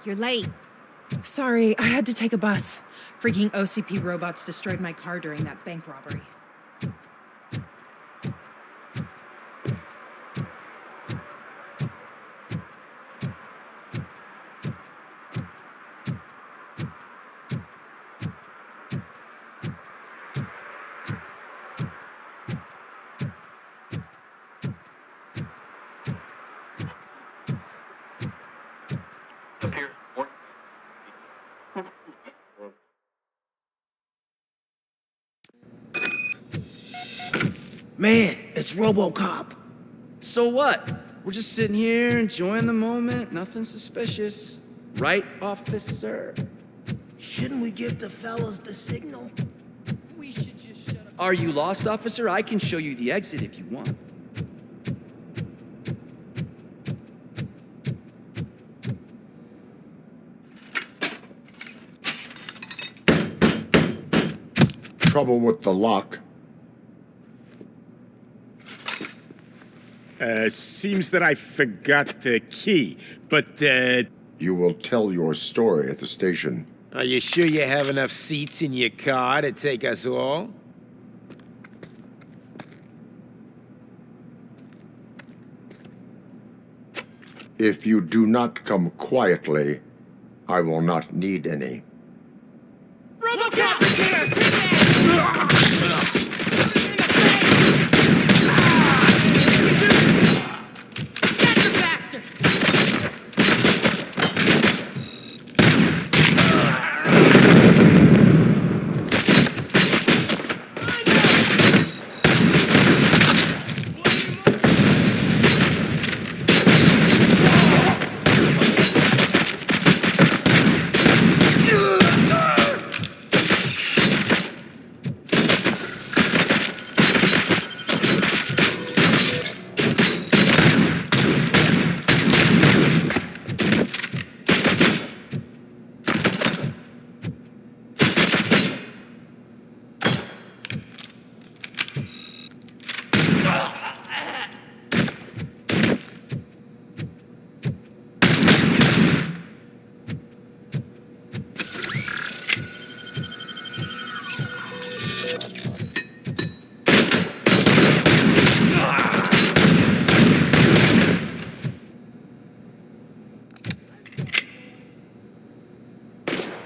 Speaker 9: You're late.
Speaker 21: Sorry, I had to take a bus. Freaking OCP robots destroyed my car during that bank robbery.
Speaker 23: Man, it's RoboCop.
Speaker 12: So what? We're just sitting here enjoying the moment. Nothing suspicious. Right, officer?
Speaker 23: Shouldn't we give the fellas the signal?
Speaker 12: We should just shut up. Are you lost, officer? I can show you the exit if you want.
Speaker 5: Trouble with the lock.
Speaker 15: Seems that I forgot the key, but,
Speaker 5: You will tell your story at the station.
Speaker 17: Are you sure you have enough seats in your car to take us all?
Speaker 5: If you do not come quietly, I will not need any.
Speaker 12: RoboCop is here! Take it!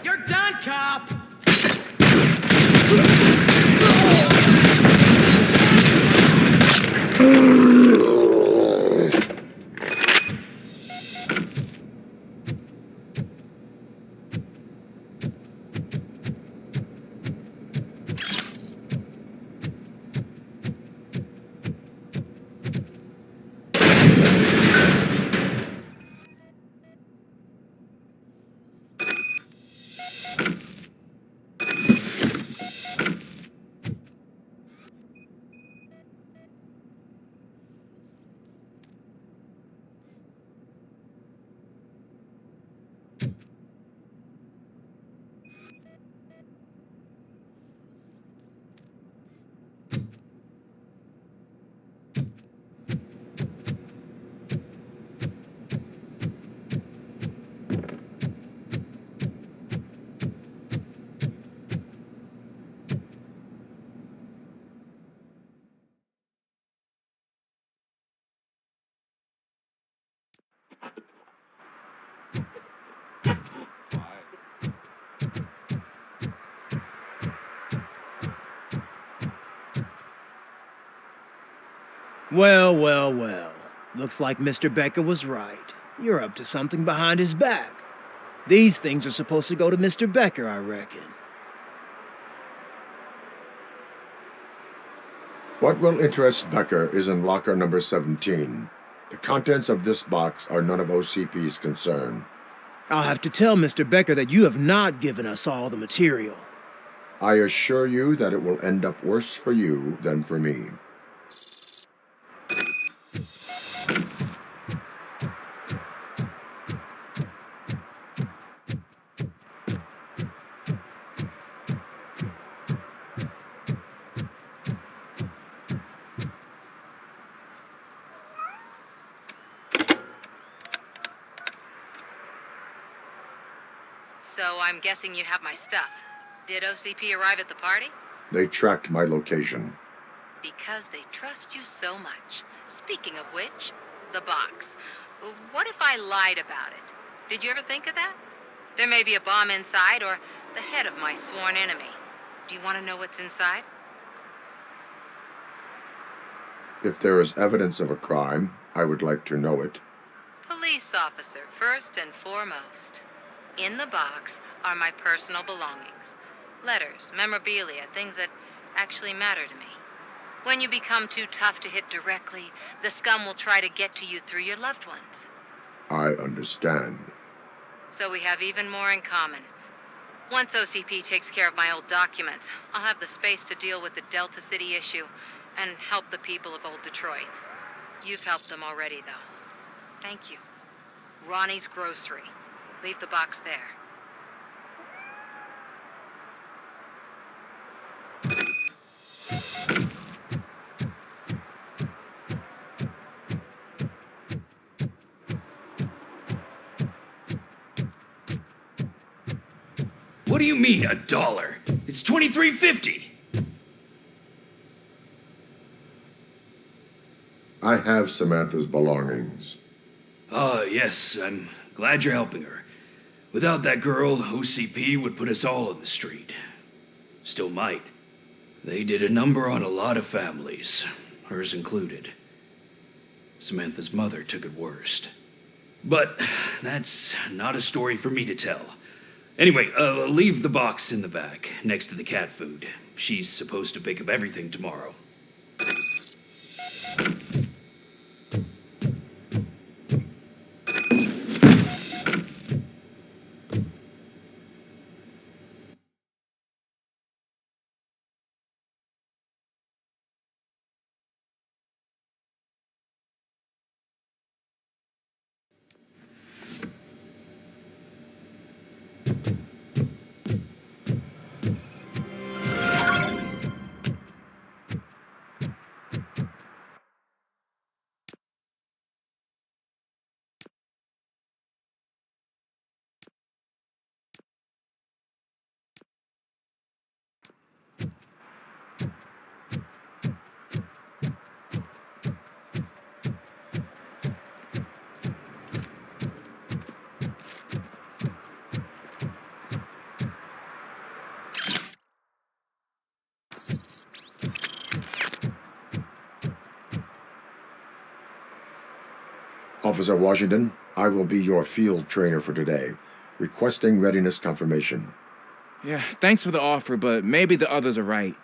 Speaker 12: You're done, cop!
Speaker 11: Well, well, well. Looks like Mr. Becker was right. You're up to something behind his back. These things are supposed to go to Mr. Becker, I reckon.
Speaker 5: What will interest Becker is in locker number 17. The contents of this box are none of OCP's concern.
Speaker 11: I'll have to tell Mr. Becker that you have not given us all the material.
Speaker 5: I assure you that it will end up worse for you than for me.
Speaker 3: So I'm guessing you have my stuff. Did OCP arrive at the party?
Speaker 5: They tracked my location.
Speaker 3: Because they trust you so much. Speaking of which, the box. What if I lied about it? Did you ever think of that? There may be a bomb inside or the head of my sworn enemy. Do you want to know what's inside?
Speaker 5: If there is evidence of a crime, I would like to know it.
Speaker 3: Police officer, first and foremost. In the box are my personal belongings. Letters, memorabilia, things that actually matter to me. When you become too tough to hit directly, the scum will try to get to you through your loved ones.
Speaker 5: I understand.
Speaker 3: So we have even more in common. Once OCP takes care of my old documents, I'll have the space to deal with the Delta City issue and help the people of Old Detroit. You've helped them already, though. Thank you. Ronnie's Grocery. Leave the box there.
Speaker 1: What do you mean, $1? It's $23.50.
Speaker 5: I have Samantha's belongings.
Speaker 1: Yes, I'm glad you're helping her. Without that girl, OCP would put us all on the street. Still might. They did a number on a lot of families, hers included. Samantha's mother took it worst. But that's not a story for me to tell. Anyway, leave the box in the back, next to the cat food. She's supposed to pick up everything tomorrow.
Speaker 5: Officer Washington, I will be your field trainer for today. Requesting readiness confirmation.
Speaker 12: Yeah, thanks for the offer, but maybe the others are right.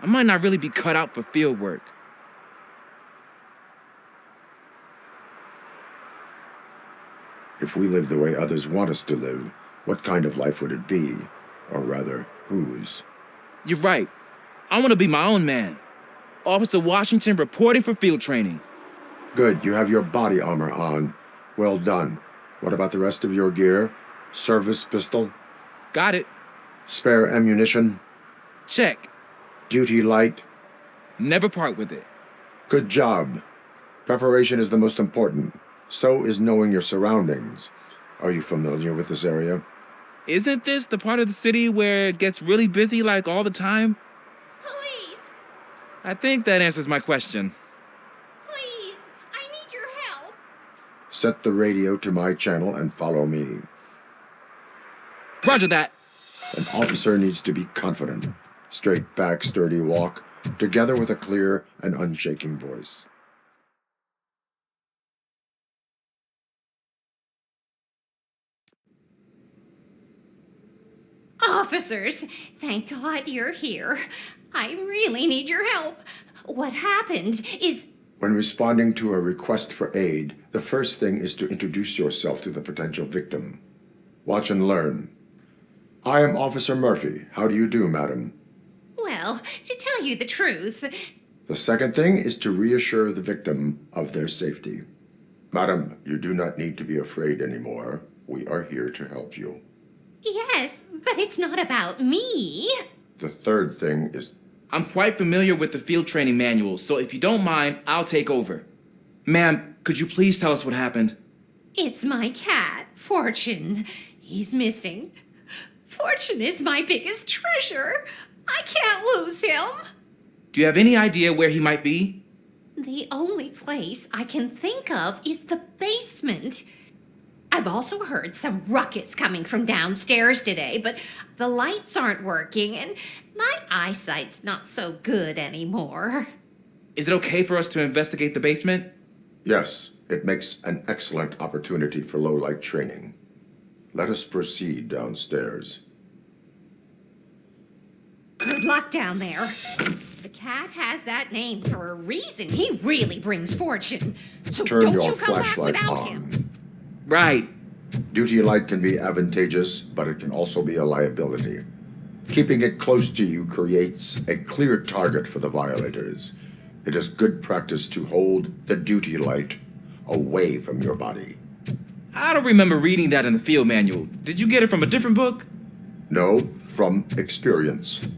Speaker 12: I might not really be cut out for field work.
Speaker 5: If we live the way others want us to live, what kind of life would it be? Or rather, whose?
Speaker 12: You're right. I want to be my own man. Officer Washington reporting for field training.
Speaker 5: Good, you have your body armor on. Well done. What about the rest of your gear? Service pistol?
Speaker 12: Got it.
Speaker 5: Spare ammunition?
Speaker 12: Check.
Speaker 5: Duty light?
Speaker 12: Never part with it.
Speaker 5: Good job. Preparation is the most important. So is knowing your surroundings. Are you familiar with this area?
Speaker 12: Isn't this the part of the city where it gets really busy like all the time?
Speaker 9: Police!
Speaker 12: I think that answers my question.
Speaker 9: Please, I need your help.
Speaker 5: Set the radio to my channel and follow me.
Speaker 12: Roger that.
Speaker 5: An officer needs to be confident. Straight back, sturdy walk, together with a clear and unshaking voice.
Speaker 9: Officers, thank God you're here. I really need your help. What happened is...
Speaker 5: When responding to a request for aid, the first thing is to introduce yourself to the potential victim. Watch and learn. I am Officer Murphy. How do you do, madam?
Speaker 9: Well, to tell you the truth...
Speaker 5: The second thing is to reassure the victim of their safety. Madam, you do not need to be afraid anymore. We are here to help you.
Speaker 9: Yes, but it's not about me.
Speaker 5: The third thing is...
Speaker 12: I'm quite familiar with the field training manual, so if you don't mind, I'll take over. Ma'am, could you please tell us what happened?
Speaker 9: It's my cat, Fortune. He's missing. Fortune is my biggest treasure. I can't lose him.
Speaker 12: Do you have any idea where he might be?
Speaker 9: The only place I can think of is the basement. I've also heard some ruckus coming from downstairs today, but the lights aren't working and my eyesight's not so good anymore.
Speaker 12: Is it okay for us to investigate the basement?
Speaker 5: Yes, it makes an excellent opportunity for low-light training. Let us proceed downstairs.
Speaker 9: Good luck down there. The cat has that name for a reason. He really brings fortune. So
Speaker 5: Turn
Speaker 9: don't
Speaker 5: your
Speaker 9: you come back
Speaker 5: flashlight
Speaker 9: without
Speaker 5: on.
Speaker 9: him.
Speaker 12: Right.
Speaker 5: Duty light can be advantageous, but it can also be a liability. Keeping it close to you creates a clear target for the violators. It is good practice to hold the duty light away from your body.
Speaker 12: I don't remember reading that in the field manual. Did you get it from a different book?
Speaker 5: No, from experience.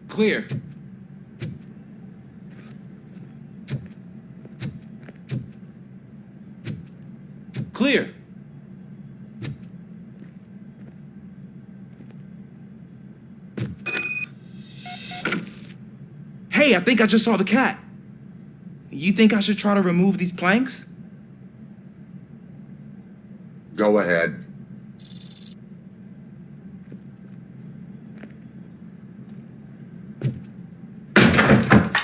Speaker 12: Clear. clear. Hey, I think I just saw the cat. You think I should try to remove these planks?
Speaker 5: Go ahead.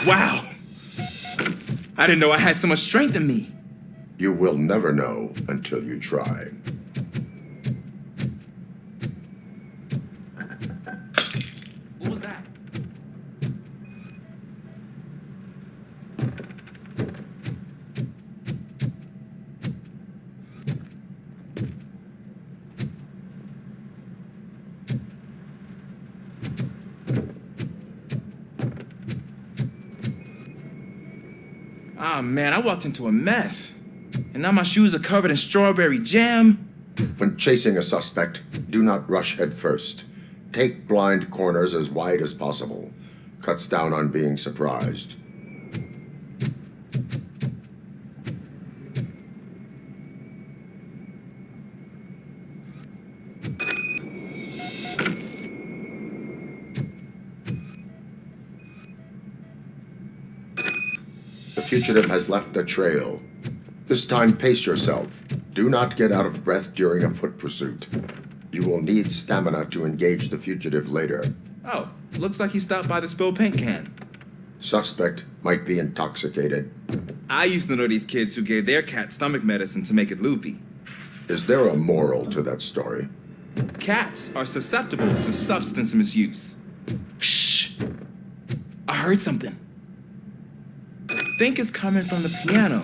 Speaker 12: Wow! I didn't know I had so much strength in me.
Speaker 5: You will never know until you try.
Speaker 12: What was that? Ah, man, I walked into a mess. And now my shoes are covered in strawberry jam.
Speaker 5: When chasing a suspect, do not rush head first. Take blind corners as wide as possible. Cuts down on being surprised. The fugitive has left a trail. This time, pace yourself. Do not get out of breath during a foot pursuit. You will need stamina to engage the fugitive later.
Speaker 12: Oh, looks like he stopped by the spilled paint can.
Speaker 5: Suspect might be intoxicated.
Speaker 12: I used to know these kids who gave their cat stomach medicine to make it loopy.
Speaker 5: Is there a moral to that story?
Speaker 12: Cats are susceptible to substance misuse. Shh! I heard something. I think it's coming from the piano.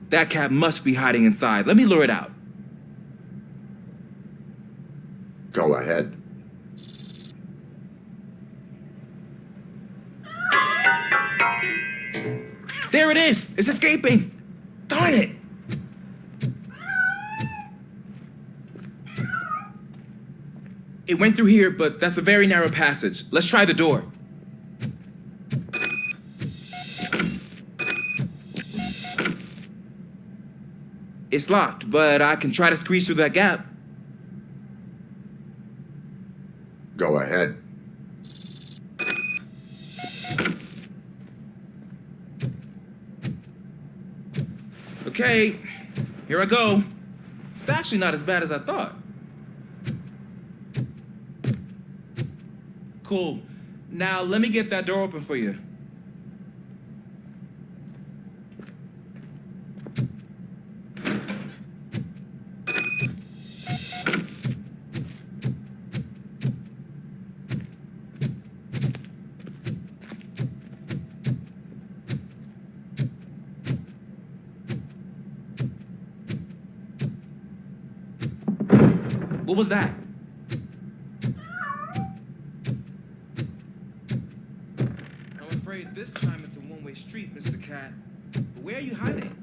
Speaker 12: That cat must be hiding inside. Let me lure it out.
Speaker 5: Go ahead.
Speaker 12: There it is! It's escaping! Darn it! It went through here, but that's a very narrow passage. Let's try the door. It's locked, but I can try to squeeze through that gap.
Speaker 5: Go ahead.
Speaker 12: Okay, here I go. It's actually not as bad as I thought. Cool. Now let me get that door open for you. What was that? I'm afraid this time it's a one-way street, Mr. Cat. But where are you hiding?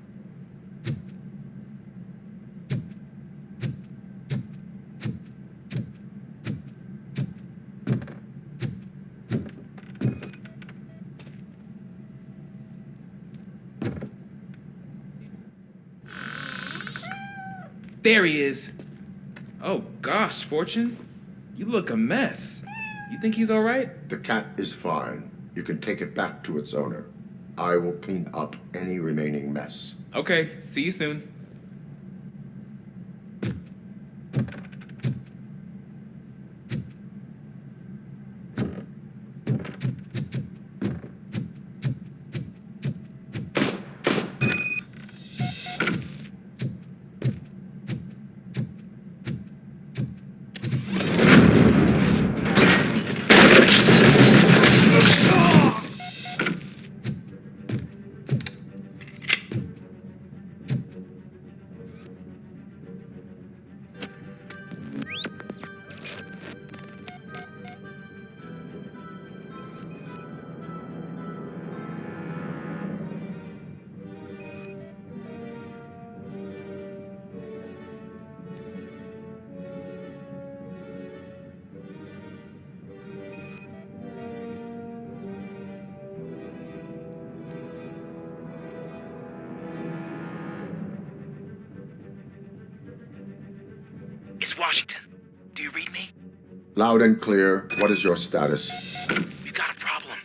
Speaker 12: There he is. Oh gosh, Fortune. You look a mess. You think he's all right?
Speaker 5: The cat is fine. You can take it back to its owner. I will clean up any remaining mess.
Speaker 12: Okay, see you soon.
Speaker 14: Washington. Do you read me?
Speaker 5: Loud and clear. What is your status?
Speaker 14: We got a problem.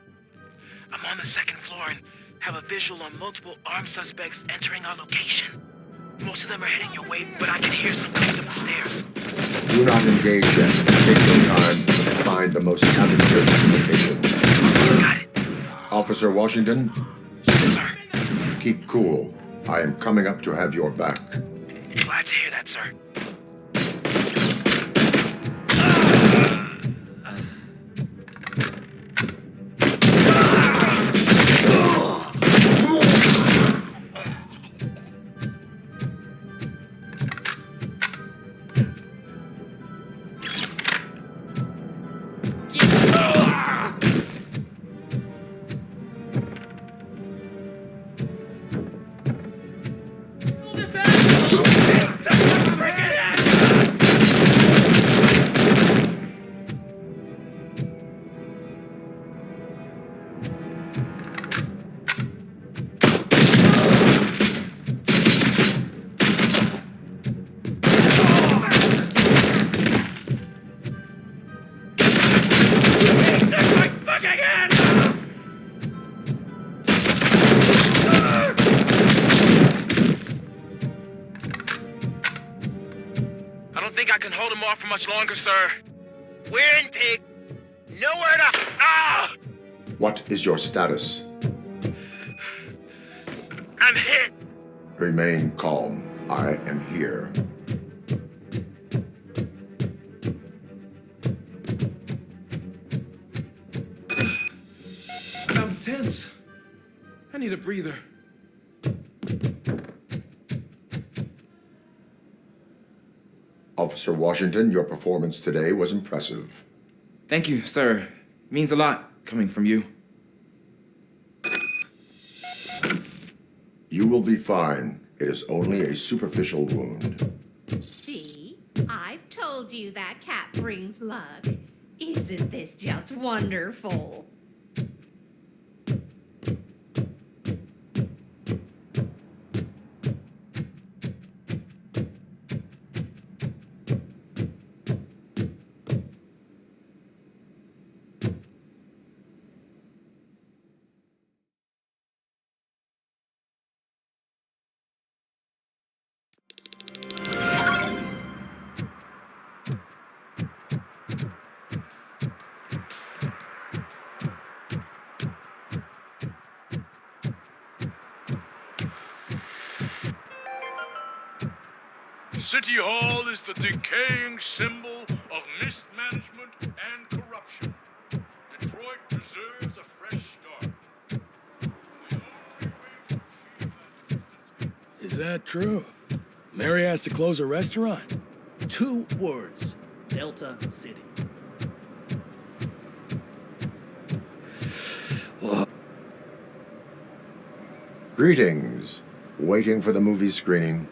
Speaker 14: I'm on the second floor and have a visual on multiple armed suspects entering our location. Most of them are heading your way, but I can hear some coming up the stairs.
Speaker 5: Do not engage yet. Take your time and find the most advantageous location.
Speaker 14: Got it.
Speaker 5: Officer Washington?
Speaker 14: Yes, sir.
Speaker 5: Keep cool. I am coming up to have your back.
Speaker 14: Glad to hear that, sir. Much longer, sir. We're in, pig. Nowhere to... Ah!
Speaker 5: What is your status?
Speaker 14: I'm hit.
Speaker 5: Remain calm. I am here.
Speaker 12: That was tense. I need a breather.
Speaker 5: Officer Washington, your performance today was impressive.
Speaker 12: Thank you, sir. Means a lot coming from you.
Speaker 5: You will be fine. It is only a superficial wound.
Speaker 9: See? I've told you that cat brings luck. Isn't this just wonderful?
Speaker 8: City Hall is the decaying symbol of mismanagement and corruption. Detroit deserves a fresh start.
Speaker 1: Is that true? Mary has to close a restaurant?
Speaker 11: 2 words. Delta City.
Speaker 5: Greetings. Waiting for the movie screening.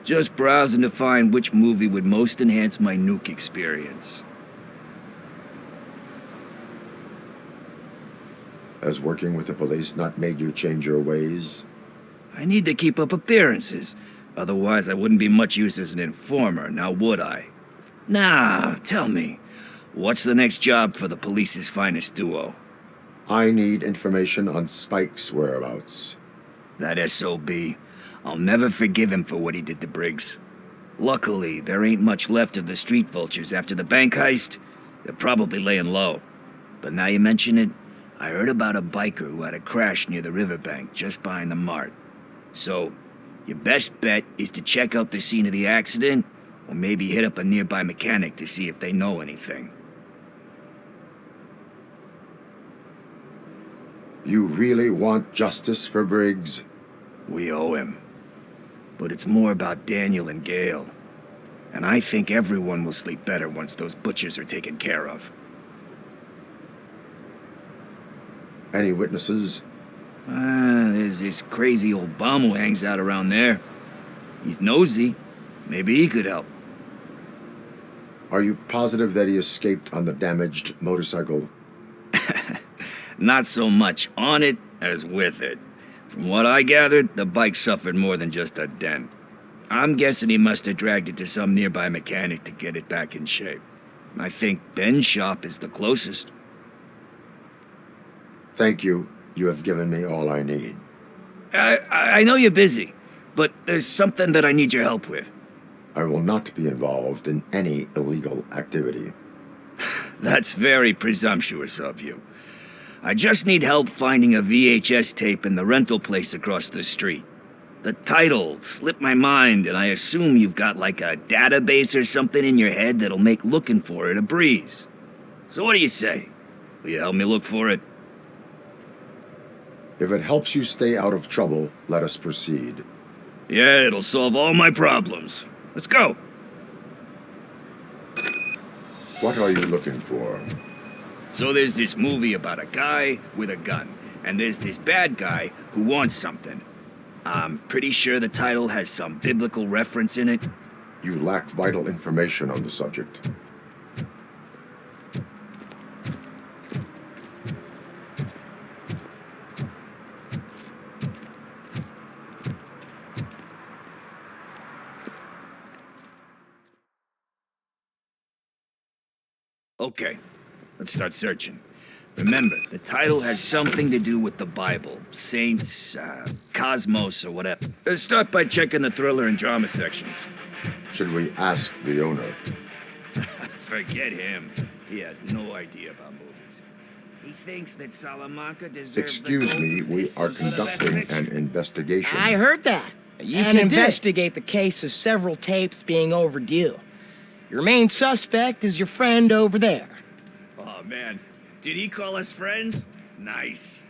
Speaker 1: Just browsing to find which movie would most enhance my Nuke experience.
Speaker 5: Has working with the police not made you change your ways?
Speaker 1: I need to keep up appearances. Otherwise, I wouldn't be much use as an informer, now would I? Nah, tell me. What's the next job for the police's finest duo?
Speaker 5: I need information on Spike's whereabouts.
Speaker 1: That SOB. I'll never forgive him for what he did to Briggs. Luckily, there ain't much left of the street vultures after the bank heist. They're probably laying low. But now you mention it, I heard about a biker who had a crash near the riverbank just behind the mart. So, your best bet is to check out the scene of the accident, or maybe hit up a nearby mechanic to see if they know anything.
Speaker 5: You really want justice for Briggs?
Speaker 1: We owe him. But it's more about Daniel and Gale. And I think everyone will sleep better once those butchers are taken care of.
Speaker 5: Any witnesses?
Speaker 1: There's this crazy old bum who hangs out around there. He's nosy. Maybe he could help.
Speaker 5: Are you positive that he escaped on the damaged motorcycle?
Speaker 1: Not so much on it as with it. From what I gathered, the bike suffered more than just a dent.
Speaker 10: I'm guessing he must have dragged it to some nearby mechanic to get it back in shape. I think Ben's shop is the closest.
Speaker 5: Thank you. You have given me all I need.
Speaker 10: I know you're busy, but there's something that I need your help with.
Speaker 5: I will not be involved in any illegal activity.
Speaker 10: That's very presumptuous of you. I just need help finding a VHS tape in the rental place across the street. The title slipped my mind, and I assume you've got like a database or something in your head that'll make looking for it a breeze. So what do you say? Will you help me look for it?
Speaker 5: If it helps you stay out of trouble, let us proceed.
Speaker 10: Yeah, it'll solve all my problems. Let's go.
Speaker 5: What are you looking for?
Speaker 10: So there's this movie about a guy with a gun, and there's this bad guy who wants something. I'm pretty sure the title has some biblical reference in it.
Speaker 5: You lack vital information on the subject.
Speaker 10: Okay, let's start searching. Remember, the title has something to do with the Bible, saints, cosmos, or whatever. Let's start by checking the thriller and drama sections.
Speaker 5: Should we ask the owner?
Speaker 10: Forget him. He has no idea about movies. He thinks that Salamanca deserves
Speaker 5: Excuse me, we are conducting an investigation.
Speaker 18: I heard that. You can investigate the case of several tapes being overdue. Your main suspect is your friend over there.
Speaker 10: Oh, man. Did he call us friends? Nice.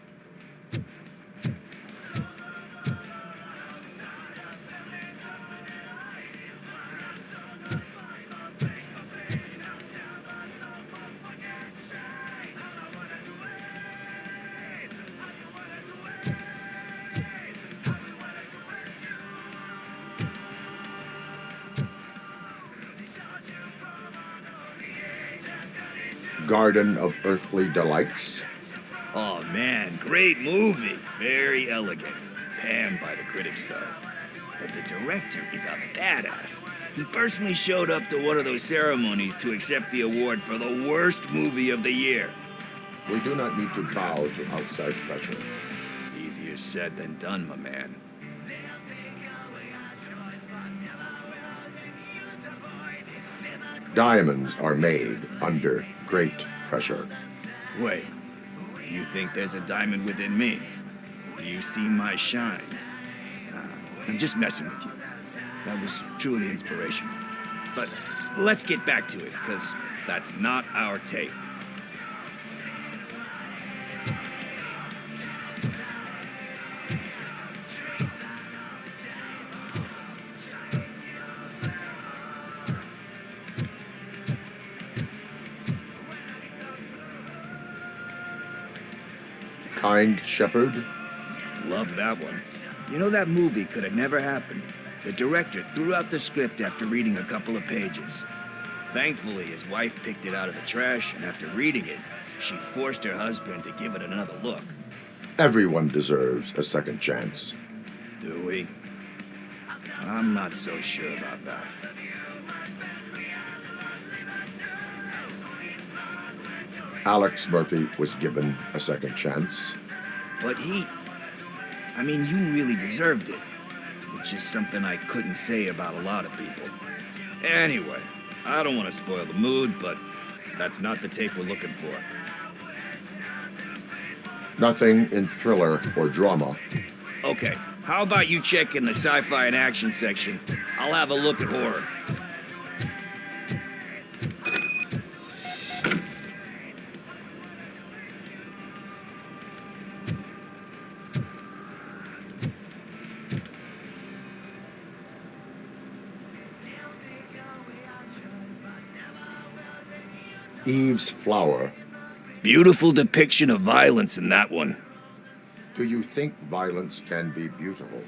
Speaker 5: Garden of Earthly Delights.
Speaker 10: Oh, man. Great movie. Very elegant. Panned by the critics, though. But the director is a badass. He personally showed up to one of those ceremonies to accept the award for the worst movie of the year.
Speaker 5: We do not need to bow to outside pressure.
Speaker 10: Easier said than done, my man.
Speaker 5: Diamonds are made under great pressure.
Speaker 10: Wait, do you think there's a diamond within me? Do you see my shine? I'm just messing with you. That was truly inspirational. But let's get back to it, because that's not our tape.
Speaker 5: Kind Shepherd?
Speaker 10: Love that one. You know, that movie could have never happened. The director threw out the script after reading a couple of pages. Thankfully, his wife picked it out of the trash, and after reading it, she forced her husband to give it another look.
Speaker 5: Everyone deserves a second chance.
Speaker 10: Do we? I'm not so sure about that.
Speaker 5: Alex Murphy was given a second chance.
Speaker 10: But I mean, you really deserved it. Which is something I couldn't say about a lot of people. Anyway, I don't want to spoil the mood, but that's not the tape we're looking for.
Speaker 5: Nothing in thriller or drama.
Speaker 10: Okay, how about you check in the sci-fi and action section? I'll have a look at horror.
Speaker 5: Eve's Flower.
Speaker 10: Beautiful depiction of violence in that one.
Speaker 5: Do you think violence can be beautiful?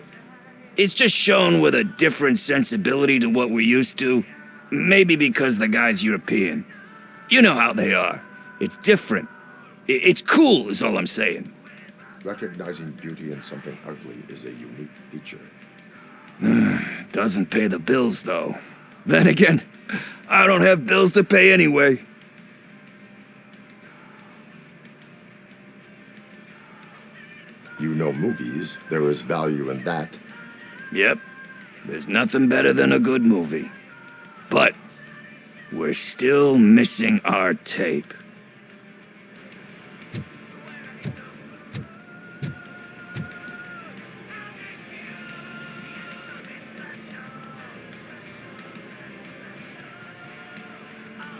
Speaker 10: It's just shown with a different sensibility to what we're used to. Maybe because the guy's European. You know how they are. It's different. It's cool, is all I'm saying.
Speaker 5: Recognizing beauty in something ugly is a unique feature.
Speaker 10: Doesn't pay the bills, though. Then again, I don't have bills to pay anyway.
Speaker 5: You know movies. There is value in that.
Speaker 10: Yep. There's nothing better than a good movie. But we're still missing our tape.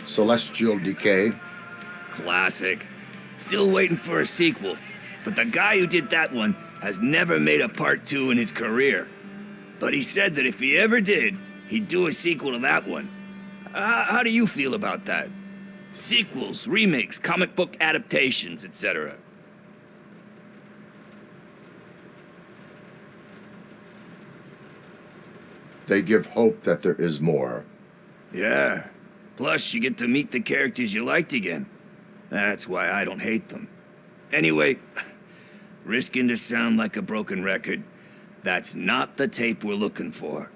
Speaker 5: Celestial Decay.
Speaker 10: Classic. Still waiting for a sequel. But the guy who did that one has never made a part 2 in his career. But he said that if he ever did, he'd do a sequel to that one. How do you feel about that? Sequels, remakes, comic book adaptations, etc.
Speaker 5: They give hope that there is more.
Speaker 10: Yeah. Plus, you get to meet the characters you liked again. That's why I don't hate them. Anyway, risking to sound like a broken record, that's not the tape we're looking for.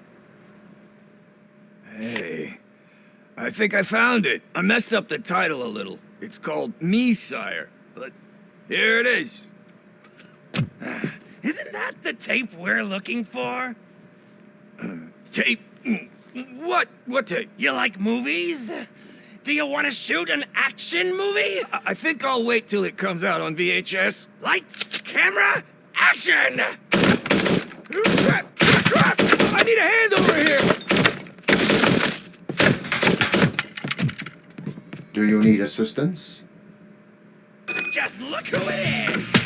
Speaker 10: Hey, I think I found it. I messed up the title a little. It's called Me, Sire. But here it is. Isn't that the tape we're looking for? Tape? What? What tape? You like movies? Do you want to shoot an action movie? I think I'll wait till it comes out on VHS. Lights, camera, action! I need a hand over here!
Speaker 5: Do you need assistance?
Speaker 10: Just look who it is!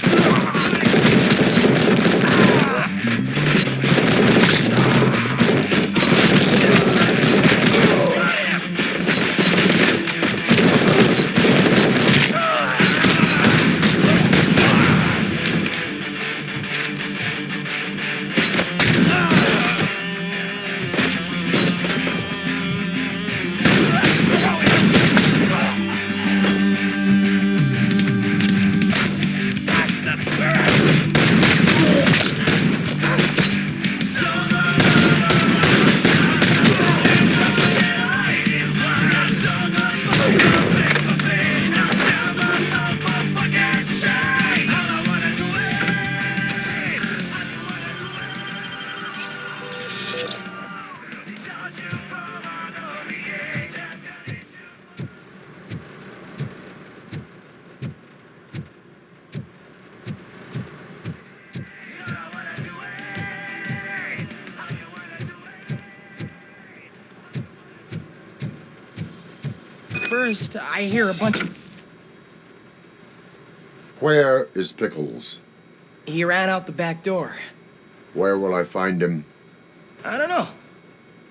Speaker 18: First, I hear a bunch of...
Speaker 5: Where is Pickles?
Speaker 18: He ran out the back door.
Speaker 5: Where will I find him?
Speaker 18: I don't know.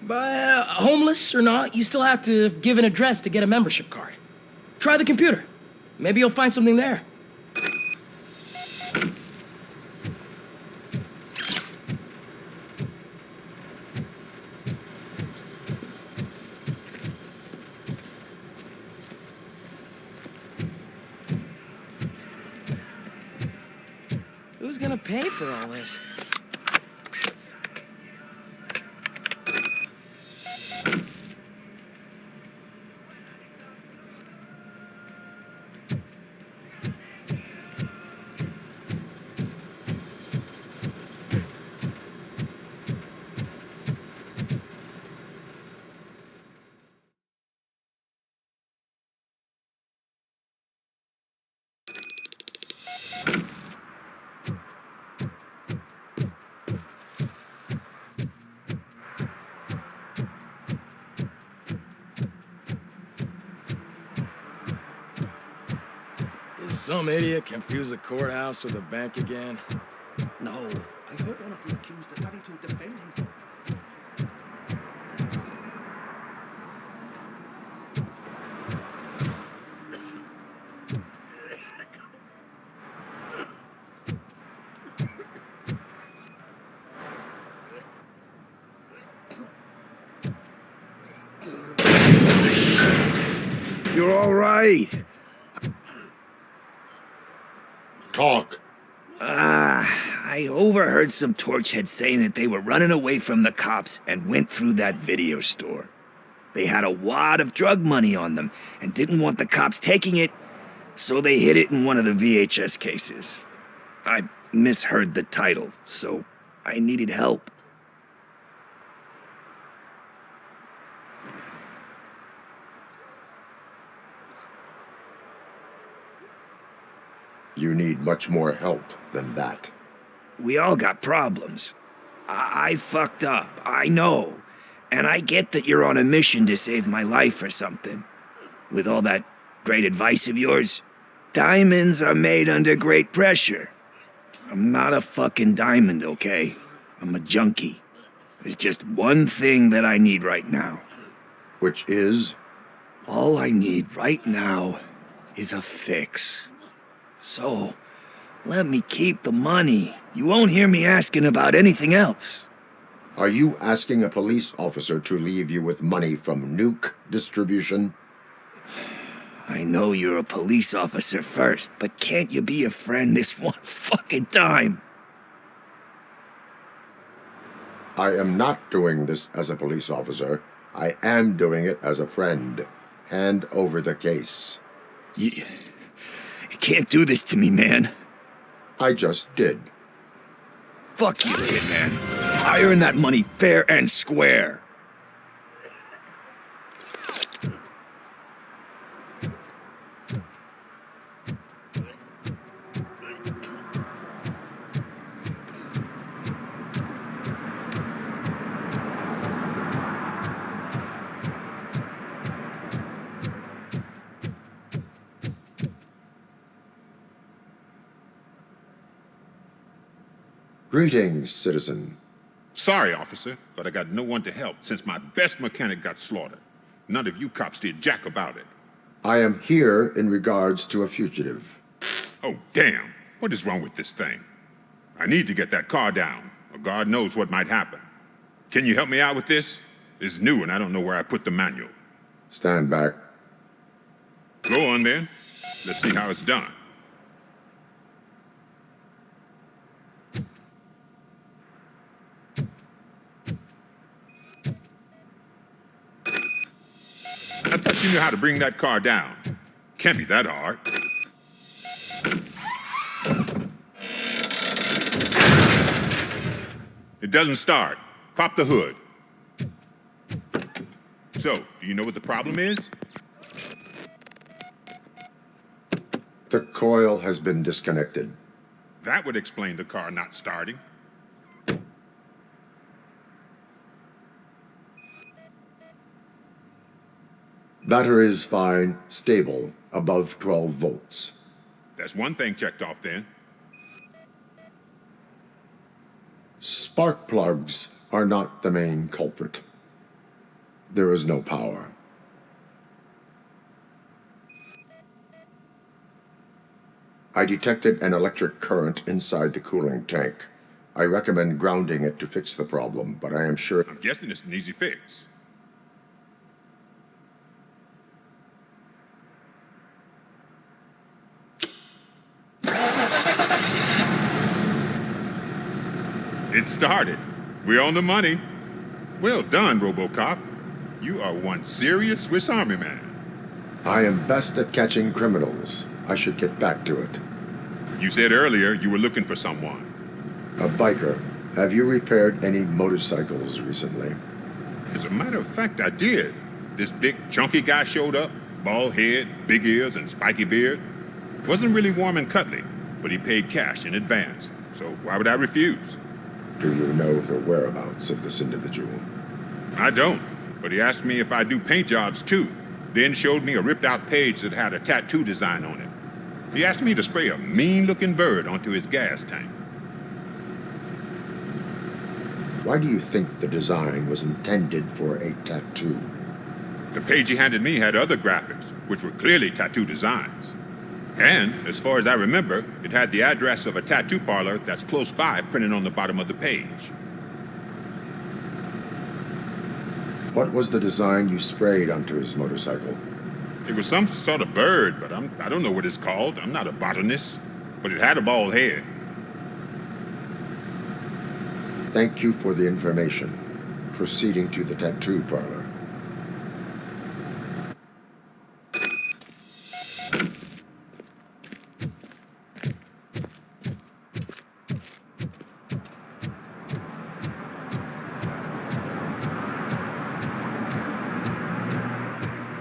Speaker 18: But homeless or not, you still have to give an address to get a membership card. Try the computer. Maybe you'll find something there. Who's gonna pay for all this?
Speaker 17: Some idiot confused the courthouse with a bank again.
Speaker 24: No, I heard one of the accused decided to defend himself.
Speaker 10: You're all right.
Speaker 5: Talk.
Speaker 10: I overheard some torchheads saying that they were running away from the cops and went through that video store. They had a wad of drug money on them and didn't want the cops taking it, so they hid it in one of the VHS cases. I misheard the title, so I needed help.
Speaker 5: You need much more help than that.
Speaker 10: We all got problems. I fucked up, I know. And I get that you're on a mission to save my life or something. With all that great advice of yours, diamonds are made under great pressure. I'm not a fucking diamond, okay? I'm a junkie. There's just one thing that I need right now.
Speaker 5: Which is?
Speaker 10: All I need right now is a fix. So, let me keep the money. You won't hear me asking about anything else.
Speaker 5: Are you asking a police officer to leave you with money from Nuke distribution?
Speaker 10: I know you're a police officer first, but can't you be a friend this one fucking time?
Speaker 5: I am not doing this as a police officer. I am doing it as a friend. Hand over the case.
Speaker 10: You can't do this to me, man.
Speaker 5: I just did.
Speaker 10: Fuck you, Tin Man. I earn that money fair and square.
Speaker 5: Greetings, citizen.
Speaker 4: Sorry, officer, but I got no one to help since my best mechanic got slaughtered. None of you cops did jack about it.
Speaker 5: I am here in regards to a fugitive.
Speaker 4: Oh, damn. What is wrong with this thing? I need to get that car down, or God knows what might happen. Can you help me out with this? It's new and I don't know where I put the manual.
Speaker 5: Stand back.
Speaker 4: Go on then. Let's see how it's done. I thought you knew how to bring that car down. Can't be that hard. It doesn't start. Pop the hood. So, do you know what the problem is?
Speaker 5: The coil has been disconnected.
Speaker 4: That would explain the car not starting.
Speaker 5: Battery is fine, stable, above 12 volts.
Speaker 4: That's one thing checked off then.
Speaker 5: Spark plugs are not the main culprit. There is no power. I detected an electric current inside the cooling tank. I recommend grounding it to fix the problem, but I am sure...
Speaker 4: I'm guessing it's an easy fix. It started. We're on the money. Well done, RoboCop. You are one serious Swiss Army man.
Speaker 5: I am best at catching criminals. I should get back to it.
Speaker 4: You said earlier you were looking for someone.
Speaker 5: A biker. Have you repaired any motorcycles recently?
Speaker 4: As a matter of fact, I did. This big, chunky guy showed up. Bald head, big ears, and spiky beard. Wasn't really warm and cuddly, but he paid cash in advance. So why would I refuse?
Speaker 5: Do you know the whereabouts of this individual?
Speaker 4: I don't, but he asked me if I do paint jobs too, then showed me a ripped-out page that had a tattoo design on it. He asked me to spray a mean-looking bird onto his gas tank.
Speaker 5: Why do you think the design was intended for a tattoo?
Speaker 4: The page he handed me had other graphics, which were clearly tattoo designs. And, as far as I remember, it had the address of a tattoo parlor that's close by printed on the bottom of the page.
Speaker 5: What was the design you sprayed onto his motorcycle?
Speaker 4: It was some sort of bird, but I don't know what it's called. I'm not a botanist. But it had a bald head.
Speaker 5: Thank you for the information. Proceeding to the tattoo parlor.